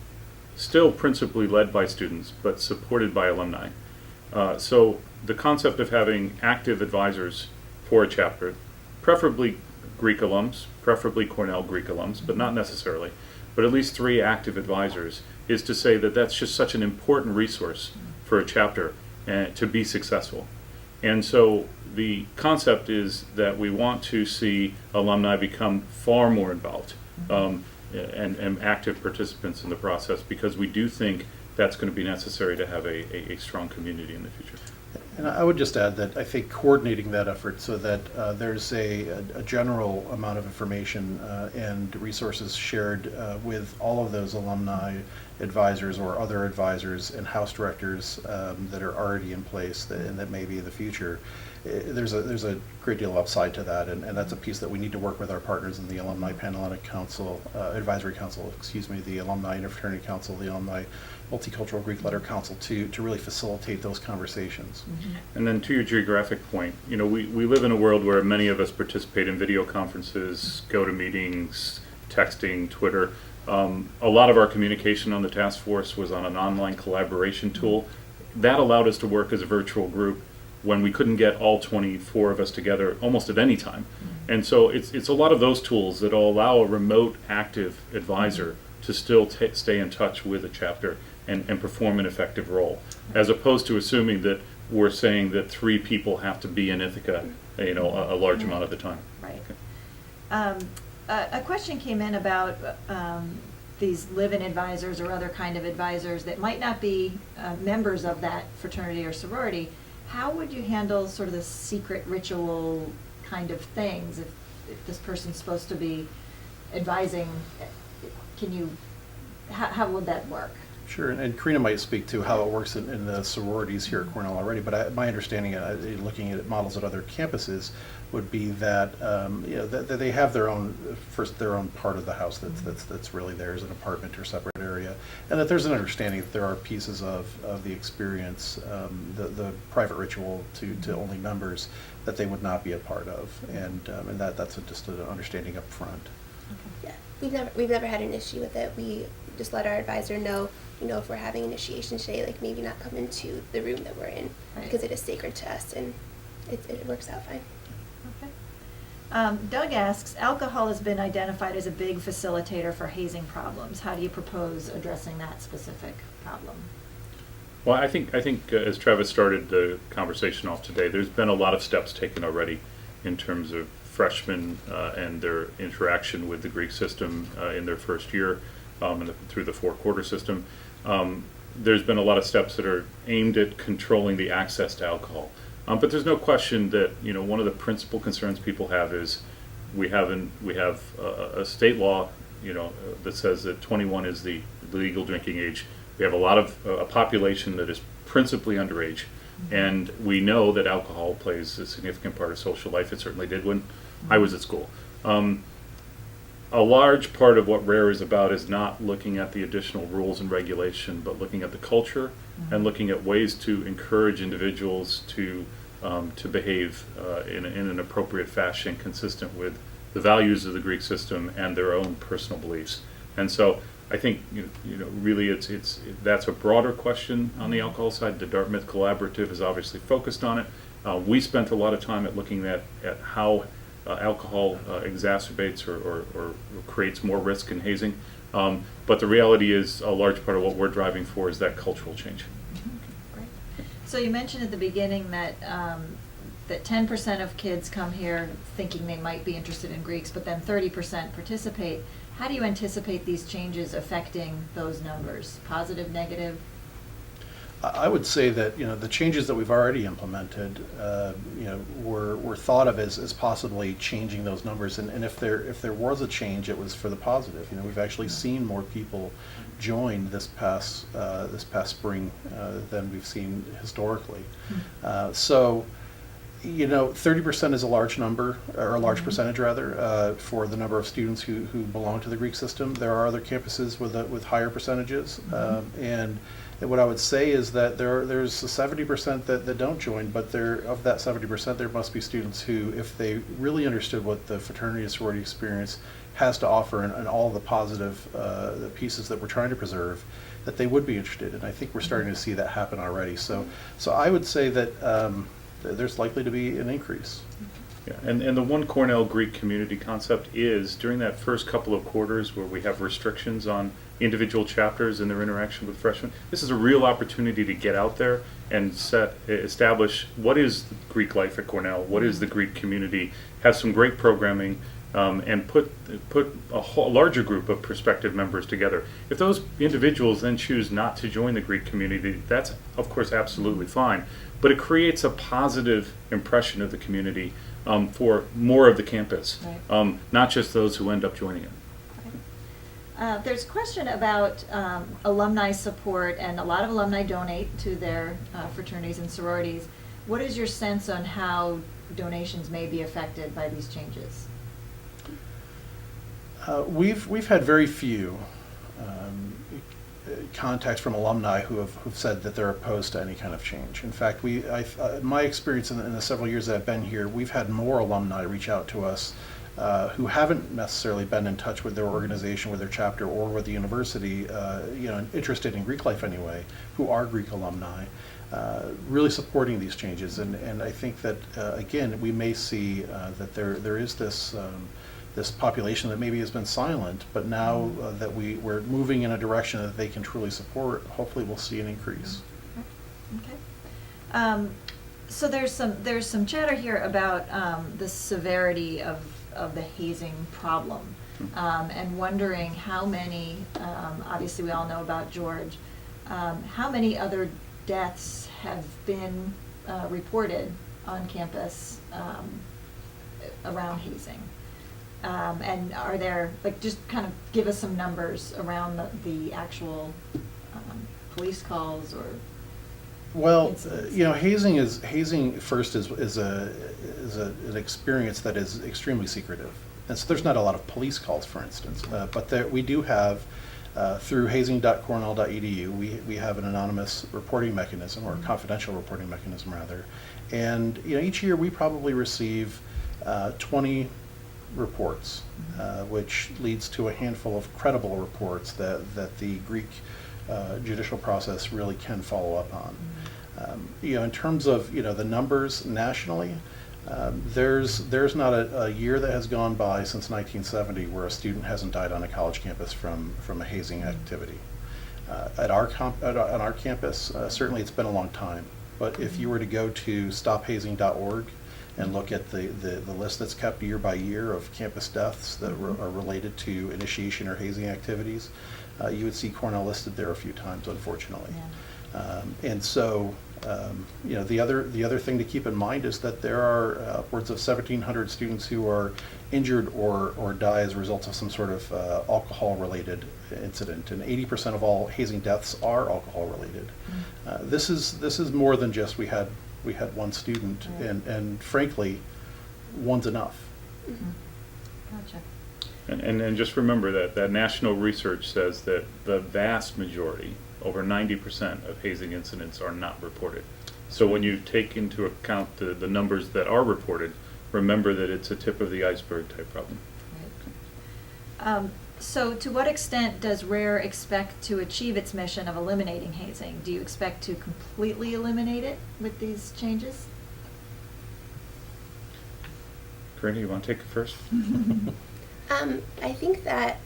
still principally led by students, but supported by alumni. So the concept of having active advisors for a chapter, preferably Greek alums, preferably Cornell Greek alums, but not necessarily, but at least 3 active advisors, is to say that that's just such an important resource for a chapter to be successful. And so the concept is that we want to see alumni become far more involved and active participants in the process, because we do think that's going to be necessary to have a strong community in the future. And I would just add that I think coordinating that effort so that there's a general amount of information and resources shared with all of those alumni advisors or other advisors and house directors that are already in place and that may be in the future. There's a great deal of upside to that, and that's a piece that we need to work with our partners in the Alumni Panhellenic Council, Advisory Council, the Alumni Interfraternity Council, the Alumni Multicultural Greek Letter Council to really facilitate those conversations. Mm-hmm. And then to your geographic point, we live in a world where many of us participate in video conferences, go to meetings, texting, Twitter. A lot of our communication on the task force was on an online collaboration tool. That allowed us to work as a virtual group when we couldn't get all 24 of us together almost at any time. Mm-hmm. And so it's a lot of those tools that will allow a remote active advisor to still stay in touch with a chapter and perform an effective role, as opposed to assuming that we're saying that 3 people have to be in Ithaca, a large amount of the time. Right. Okay. A question came in about these live-in advisors or other kind of advisors that might not be members of that fraternity or sorority. how would you handle sort of the secret ritual kind of things if this person's supposed to be advising? Can you, how would that work? Sure, and Corinna might speak to how it works in the sororities here at Cornell already, but my understanding, looking at models at other campuses, would be that that they have their own part of the house that's really theirs, an apartment or separate area, and that there's an understanding that there are pieces of the experience, the private ritual to only members that they would not be a part of, and that's just an understanding up front. Yeah, we've never had an issue with it. We just let our advisor know, if we're having initiation today, like maybe not come into the room that we're in, Right. because it is sacred to us, and it works out fine. Okay. Doug asks, alcohol has been identified as a big facilitator for hazing problems. How do you propose addressing that specific problem? Well, I think as Travis started the conversation off today, there's been a lot of steps taken already in terms of freshmen and their interaction with the Greek system in their first year and through the four-quarter system. There's been a lot of steps that are aimed at controlling the access to alcohol. But there's no question that one of the principal concerns people have is we have a state law that says that 21 is the legal drinking age. We have a population that is principally underage, and we know that alcohol plays a significant part of social life. It certainly did when I was at school. A large part of what R.A.R.E. is about is not looking at the additional rules and regulation, but looking at the culture and looking at ways to encourage individuals to behave in an appropriate fashion consistent with the values of the Greek system and their own personal beliefs. And so I think really that's a broader question on the alcohol side. The Dartmouth Collaborative is obviously focused on it. We spent a lot of time looking at how alcohol exacerbates or creates more risk in hazing. But the reality is a large part of what we're driving for is that cultural change. Great. So you mentioned at the beginning that that 10% of kids come here thinking they might be interested in Greeks, but then 30% participate. How do you anticipate these changes affecting those numbers? Positive, negative? I would say that the changes that we've already implemented, were thought of as possibly changing those numbers. And if there was a change, it was for the positive. We've actually seen more people join this past spring than we've seen historically. So 30% is a large number, or a large percentage rather, for the number of students who belong to the Greek system. There are other campuses with higher percentages, and what I would say is that there's a 70% that don't join, but of that 70%, there must be students who, if they really understood what the fraternity and sorority experience has to offer and all the positive the pieces that we're trying to preserve, that they would be interested. And I think we're starting to see that happen already. So I would say that there's likely to be an increase. Yeah, and the One Cornell Greek community concept is during that first couple of quarters where we have restrictions on individual chapters and their interaction with freshmen, this is a real opportunity to get out there and establish what is Greek life at Cornell, what is the Greek community, have some great programming, and put a larger group of prospective members together. If those individuals then choose not to join the Greek community, that's of course absolutely fine, but it creates a positive impression of the community for more of the campus, Right. Not just those who end up joining it. There's a question about alumni support, and a lot of alumni donate to their fraternities and sororities. What is your sense on how donations may be affected by these changes? We've had very few contacts from alumni who've said that they're opposed to any kind of change. In fact, my experience in the several years that I've been here, we've had more alumni reach out to us who haven't necessarily been in touch with their organization, with their chapter, or with the university, interested in Greek life anyway, who are Greek alumni, really supporting these changes. And I think that again, we may see that there is this population that maybe has been silent, but now that we're moving in a direction that they can truly support, hopefully we'll see an increase. Okay. So there's some chatter here about the severity of the hazing problem, and wondering how many, obviously we all know about George, how many other deaths have been reported on campus around hazing? And are there, like, just kind of give us some numbers around the actual police calls or Well, incidents? hazing first is an experience that is extremely secretive. And so there's not a lot of police calls, for instance, but we do have, through hazing.cornell.edu, we have an anonymous reporting mechanism, or a confidential reporting mechanism rather. And each year we probably receive 20 reports, which leads to a handful of credible reports that the Greek judicial process really can follow up on. In terms of the numbers nationally, there's not a year that has gone by since 1970 where a student hasn't died on a college campus from a hazing activity. On our campus, certainly it's been a long time. But if you were to go to stophazing.org and look at the list that's kept year by year of campus deaths that are related to initiation or hazing activities, you would see Cornell listed there a few times, unfortunately. Yeah. And so, the other thing to keep in mind is that there are upwards of 1,700 students who are injured or die as a result of some sort of alcohol-related incident, and 80% of all hazing deaths are alcohol-related. This is more than just we had one student, Right. and frankly, one's enough. Gotcha. And just remember that national research says that the vast majority, over 90% of hazing incidents are not reported. So when you take into account the numbers that are reported, remember that it's a tip of the iceberg type problem. Right. So to what extent does R.A.R.E. expect to achieve its mission of eliminating hazing? Do you expect to completely eliminate it with these changes? Corinna, you want to take it first? I think that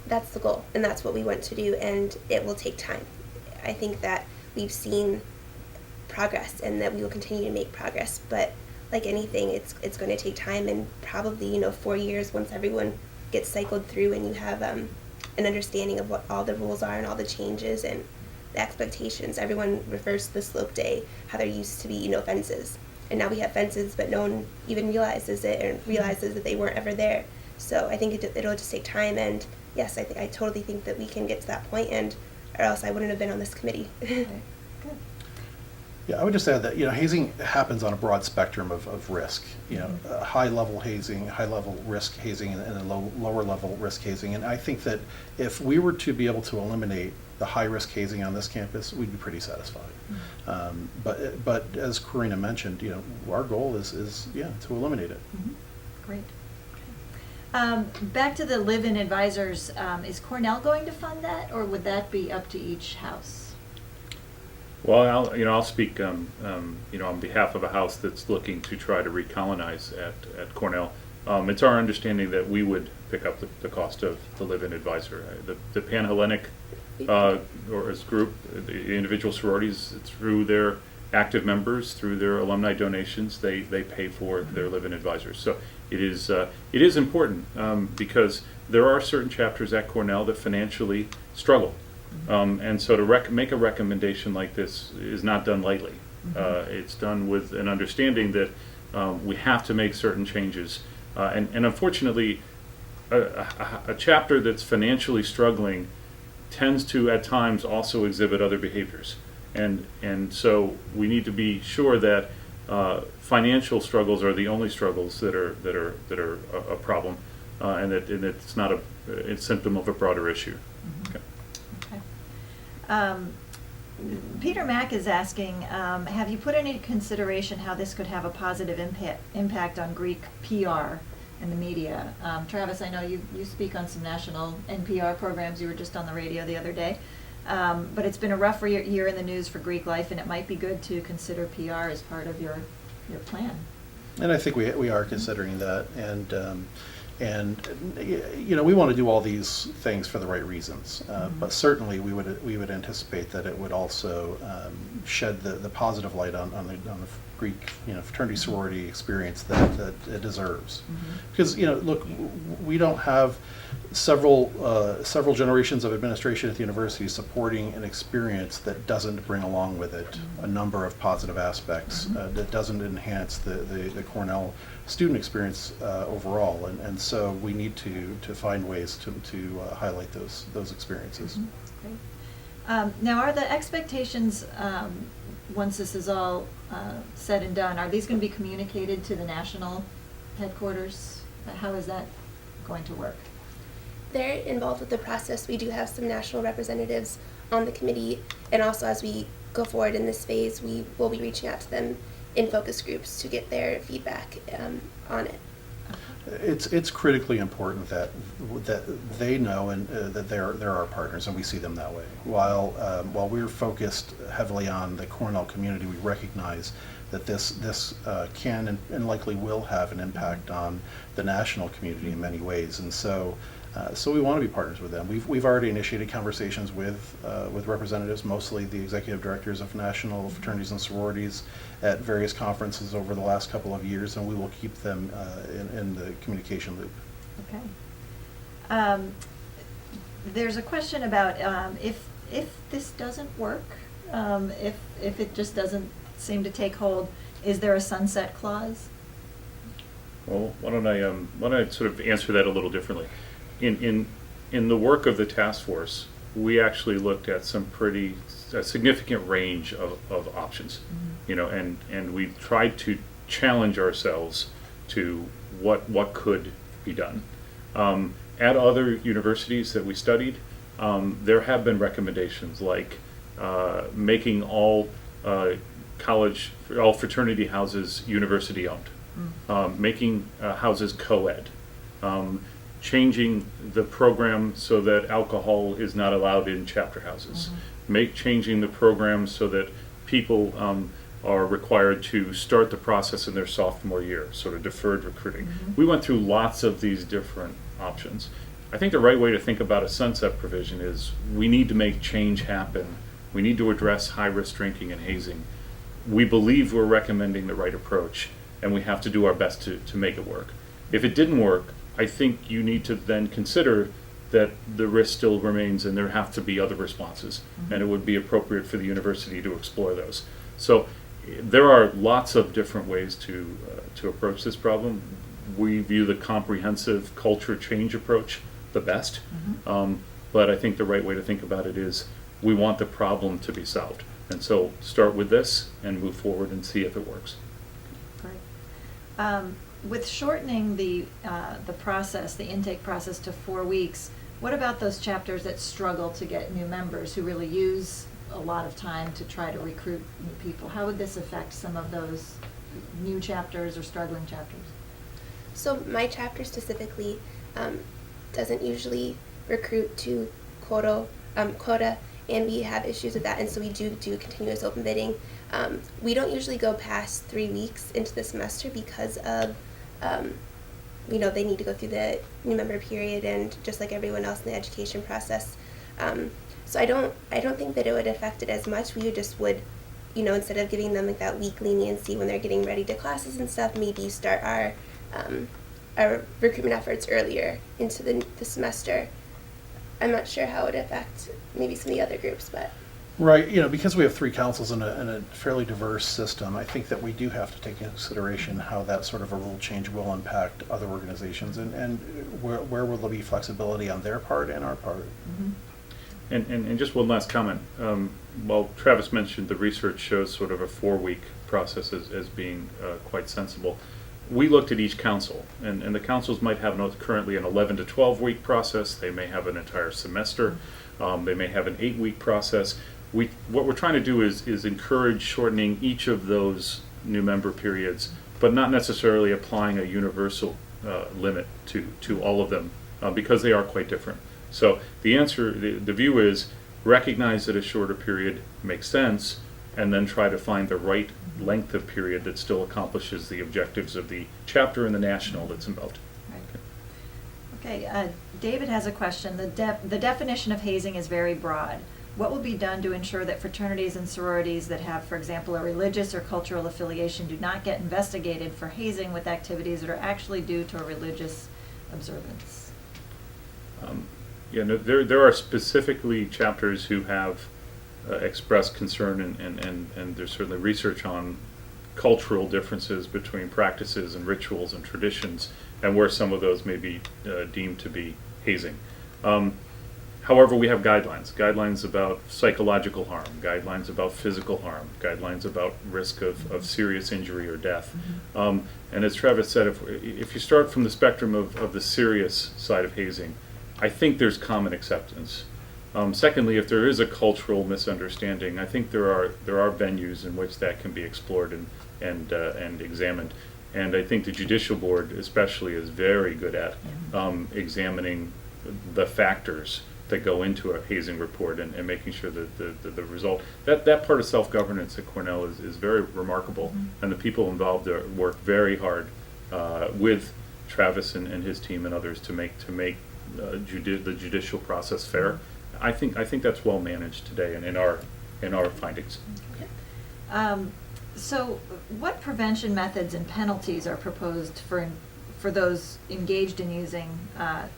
that's the goal, and that's what we want to do, and it will take time. I think that we've seen progress, and that we will continue to make progress, but like anything, it's going to take time, and probably 4 years once everyone gets cycled through and you have an understanding of what all the rules are and all the changes and the expectations. Everyone refers to the slope day, how there used to be fences, and now we have fences, but no one even realizes it or realizes that they weren't ever there. So I think it'll just take time, and yes, I totally think that we can get to that point, and or else I wouldn't have been on this committee. Okay, good. Yeah, I would just add that hazing happens on a broad spectrum of risk. High level hazing, high level risk hazing, and lower level risk hazing. And I think that if we were to be able to eliminate the high risk hazing on this campus, we'd be pretty satisfied. But as Corinna mentioned, our goal is to eliminate it. Great. Okay. Back to the live-in advisors, is Cornell going to fund that, or would that be up to each house? Well, I'll speak, on behalf of a house that's looking to try to recolonize at Cornell. It's our understanding that we would pick up the cost of the live-in advisor. The Pan-Hellenic or as group, the individual sororities, through their active members, through their alumni donations, they pay for their live-in advisors. So it is important because there are certain chapters at Cornell that financially struggle. And so to make a recommendation like this is not done lightly. It's done with an understanding that we have to make certain changes. And unfortunately, a chapter that's financially struggling tends to at times also exhibit other behaviors. And so we need to be sure that financial struggles are the only struggles that are a problem, and that it's not a symptom of a broader issue. Okay. Peter Mack is asking, have you put into consideration how this could have a positive impact on Greek PR and the media? Travis, I know you speak on some national NPR programs. You were just on the radio the other day. But it's been a rough year in the news for Greek life, and it might be good to consider PR as part of your plan. And I think we are considering that. And And we want to do all these things for the right reasons, but certainly we would anticipate that it would also shed the positive light on the Greek fraternity sorority experience that it deserves. Because look, we don't have several generations of administration at the university supporting an experience that doesn't bring along with it a number of positive aspects, that doesn't enhance the Cornell student experience overall, and so we need to find ways to highlight those experiences. Great. Now, are the expectations, once this is all said and done, are these going to be communicated to the national headquarters? How is that going to work? They're involved with the process. We do have some national representatives on the committee, and also as we go forward in this phase, we will be reaching out to them in focus groups to get their feedback on it. It's critically important that they know and that they're our partners, and we see them that way. While we're focused heavily on the Cornell community, we recognize that this can and likely will have an impact on the national community in many ways, and so we want to be partners with them. We've already initiated conversations with representatives, mostly the executive directors of national fraternities and sororities, at various conferences over the last couple of years, and we will keep them in the communication loop. Okay. There's a question about if this doesn't work, if it just doesn't seem to take hold, is there a sunset clause? Well, why don't I sort of answer that a little differently? In the work of the task force, we actually looked at a significant range of options, and we tried to challenge ourselves to what could be done. At other universities that we studied, there have been recommendations like making all fraternity houses university owned, making houses co-ed, changing the program so that alcohol is not allowed in chapter houses, changing the program so that people are required to start the process in their sophomore year, sort of deferred recruiting. We went through lots of these different options. I think the right way to think about a sunset provision is we need to make change happen. We need to address high-risk drinking and hazing. We believe we're recommending the right approach, and we have to do our best to make it work. If it didn't work, I think you need to then consider that the risk still remains and there have to be other responses, and it would be appropriate for the university to explore those. So there are lots of different ways to approach this problem. We view the comprehensive culture change approach the best, but I think the right way to think about it is we want the problem to be solved. And so start with this and move forward and see if it works. Great. With shortening the process, the intake process to 4 weeks, what about those chapters that struggle to get new members who really use a lot of time to try to recruit new people? How would this affect some of those new chapters or struggling chapters? So my chapter specifically doesn't usually recruit to quota, and we have issues with that, and so we do continuous open bidding. We don't usually go past 3 weeks into the semester because of they need to go through the new member period, and just like everyone else in the education process. So I don't think that it would affect it as much. We would instead of giving them like that week leniency when they're getting ready to classes and stuff, maybe start our recruitment efforts earlier into the semester. I'm not sure how it would affect maybe some of the other groups, but. Right, because we have 3 councils in a fairly diverse system, I think that we do have to take into consideration how that sort of a rule change will impact other organizations, and where will there be flexibility on their part and our part. And just one last comment. While Travis mentioned the research shows sort of a 4-week process as being quite sensible, we looked at each council, and the councils might have currently an 11 to 12 week process. They may have an entire semester. They may have an 8-week process. What we're trying to do is encourage shortening each of those new member periods, but not necessarily applying a universal limit to all of them because they are quite different. So the answer, the view is recognize that a shorter period makes sense, and then try to find the right length of period that still accomplishes the objectives of the chapter and the national that's involved. Right. Okay, David has a question. The definition of hazing is very broad. What will be done to ensure that fraternities and sororities that have, for example, a religious or cultural affiliation do not get investigated for hazing with activities that are actually due to a religious observance? There are specifically chapters who have expressed concern, and there's certainly research on cultural differences between practices and rituals and traditions, and where some of those may be deemed to be hazing. However, we have guidelines about psychological harm, guidelines about physical harm, guidelines about risk of serious injury or death. And as Travis said, if you start from the spectrum of the serious side of hazing, I think there's common acceptance. Secondly, if there is a cultural misunderstanding, I think there are venues in which that can be explored and examined. And I think the Judicial Board especially is very good at examining the factors that go into a hazing report and making sure that the result, that part of self-governance at Cornell is very remarkable. And the people involved work very hard with Travis and his team and others to make the judicial process fair. I think that's well managed today and in our findings. So what prevention methods and penalties are proposed for those engaged in using,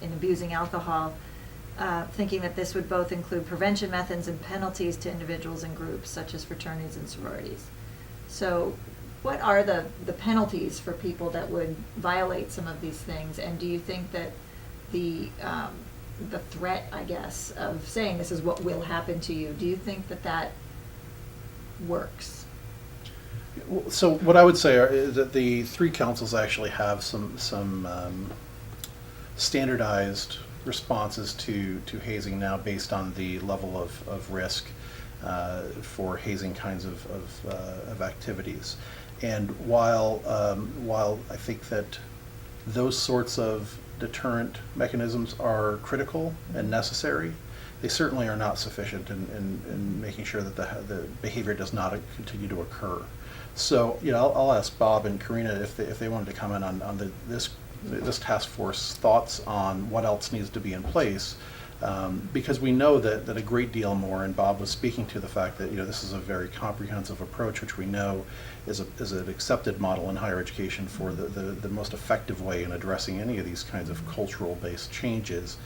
in abusing alcohol, thinking that this would both include prevention methods and penalties to individuals and groups such as fraternities and sororities? So what are the penalties for people that would violate some of these things? And do you think that the threat, I guess, of saying this is what will happen to you, do you think that works? So what I would say is that the three councils actually have some standardized responses to hazing now based on the level of risk for hazing kinds of activities. And while I think that those sorts of deterrent mechanisms are critical and necessary, they certainly are not sufficient in making sure that the behavior does not continue to occur. So, I'll ask Bob and Corinna if they wanted to comment on this task force thoughts on what else needs to be in place, because we know that a great deal more, and Bob was speaking to the fact that this is a very comprehensive approach, which we know is an accepted model in higher education for the most effective way in addressing any of these kinds of cultural-based changes.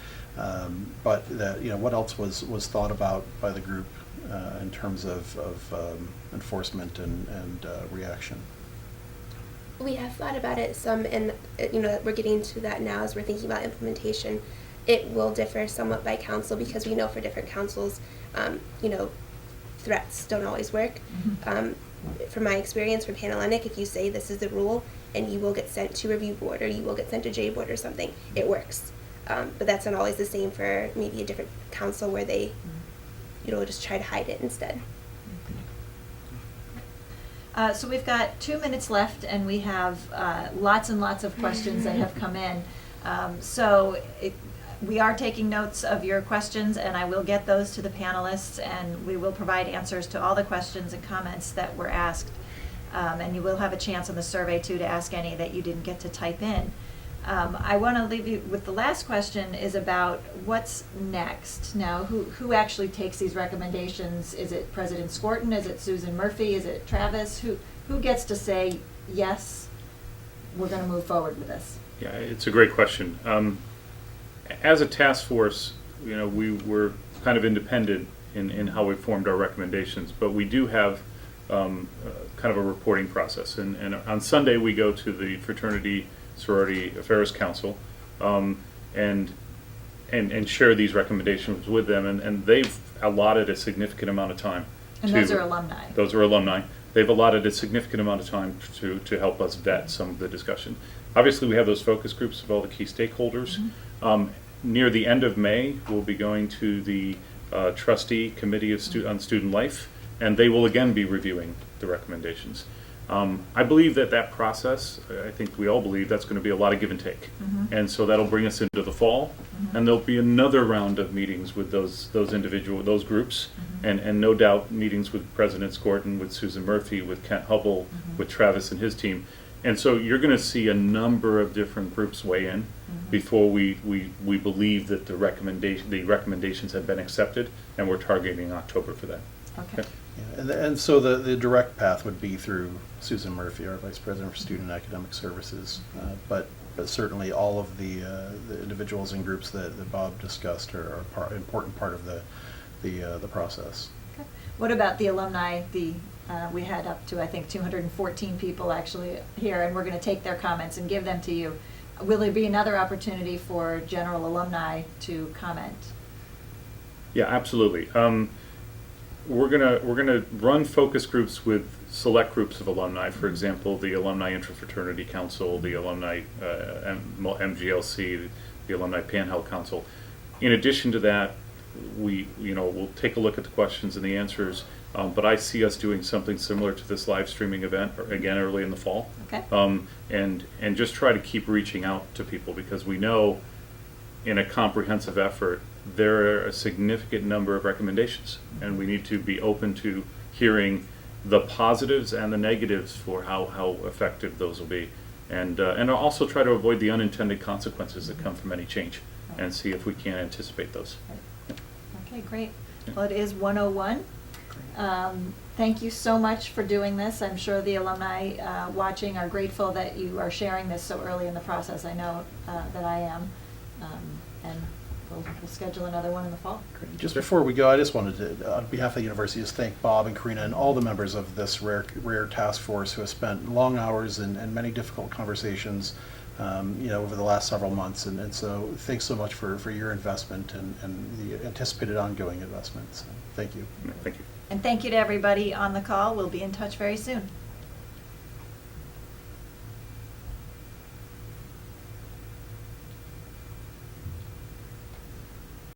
But what else was thought about by the group in terms of enforcement and reaction? We have thought about it some, and we're getting to that now as we're thinking about implementation. It will differ somewhat by council because we know for different councils, threats don't always work. From my experience from Panhellenic, if you say this is the rule and you will get sent to review board or you will get sent to J board or something, it works. But that's not always the same for maybe a different council where they, just try to hide it instead. So we've got 2 minutes left, and we have lots and lots of questions that have come in. We are taking notes of your questions, and I will get those to the panelists, and we will provide answers to all the questions and comments that were asked. And you will have a chance on the survey, too, to ask any that you didn't get to type in. I want to leave you with the last question is about what's next. Now, who actually takes these recommendations? Is it President Skorton? Is it Susan Murphy? Is it Travis? Who gets to say, yes, we're going to move forward with this? Yeah, it's a great question. As a task force, we were kind of independent in how we formed our recommendations, but we do have kind of a reporting process. And on Sunday, we go to the Fraternity Sorority Affairs Council and share these recommendations with them. And they've allotted a significant amount of time. And those are alumni. Those are alumni. They've allotted a significant amount of time to help us vet some of the discussion. Obviously, we have those focus groups of all the key stakeholders. Near the end of May, we'll be going to the trustee committee on student life, and they will again be reviewing the recommendations. I believe that process, I think we all believe that's going to be a lot of give and take. And so that'll bring us into the fall, and there'll be another round of meetings with those groups, and no doubt meetings with President Skorton, with Susan Murphy, with Kent Hubble, with Travis and his team. And so you're going to see a number of different groups weigh in, before we believe that the recommendations have been accepted, and we're targeting October for that. Okay. Yeah, and so the direct path would be through Susan Murphy, our Vice President for Student and Academic Services. But certainly all of the individuals and groups that Bob discussed are important part of the process. Okay. What about the alumni? We had up to, I think, 214 people actually here, and we're going to take their comments and give them to you. Will there be another opportunity for general alumni to comment? Yeah, absolutely. We're gonna run focus groups with select groups of alumni. For example, the Alumni Interfraternity Council, the Alumni MGLC, the Alumni Panhandle Council. In addition to that, we'll take a look at the questions and the answers. But I see us doing something similar to this live streaming event again early in the fall. Okay. And just try to keep reaching out to people, because we know in a comprehensive effort there are a significant number of recommendations, and we need to be open to hearing the positives and the negatives for how effective those will be, and also try to avoid the unintended consequences that come from any change, and see if we can anticipate those. Okay, great. Well, it is 1:01. Thank you so much for doing this. I'm sure the alumni watching are grateful that you are sharing this so early in the process. I know that I am. And we'll schedule another one in the fall. Great. Just before we go, I just wanted to, on behalf of the university, just thank Bob and Corinna and all the members of this R.A.R.E task force who have spent long hours and many difficult conversations over the last several months. And so thanks so much for your investment and the anticipated ongoing investment. So thank you. Thank you. And thank you to everybody on the call. We'll be in touch very soon.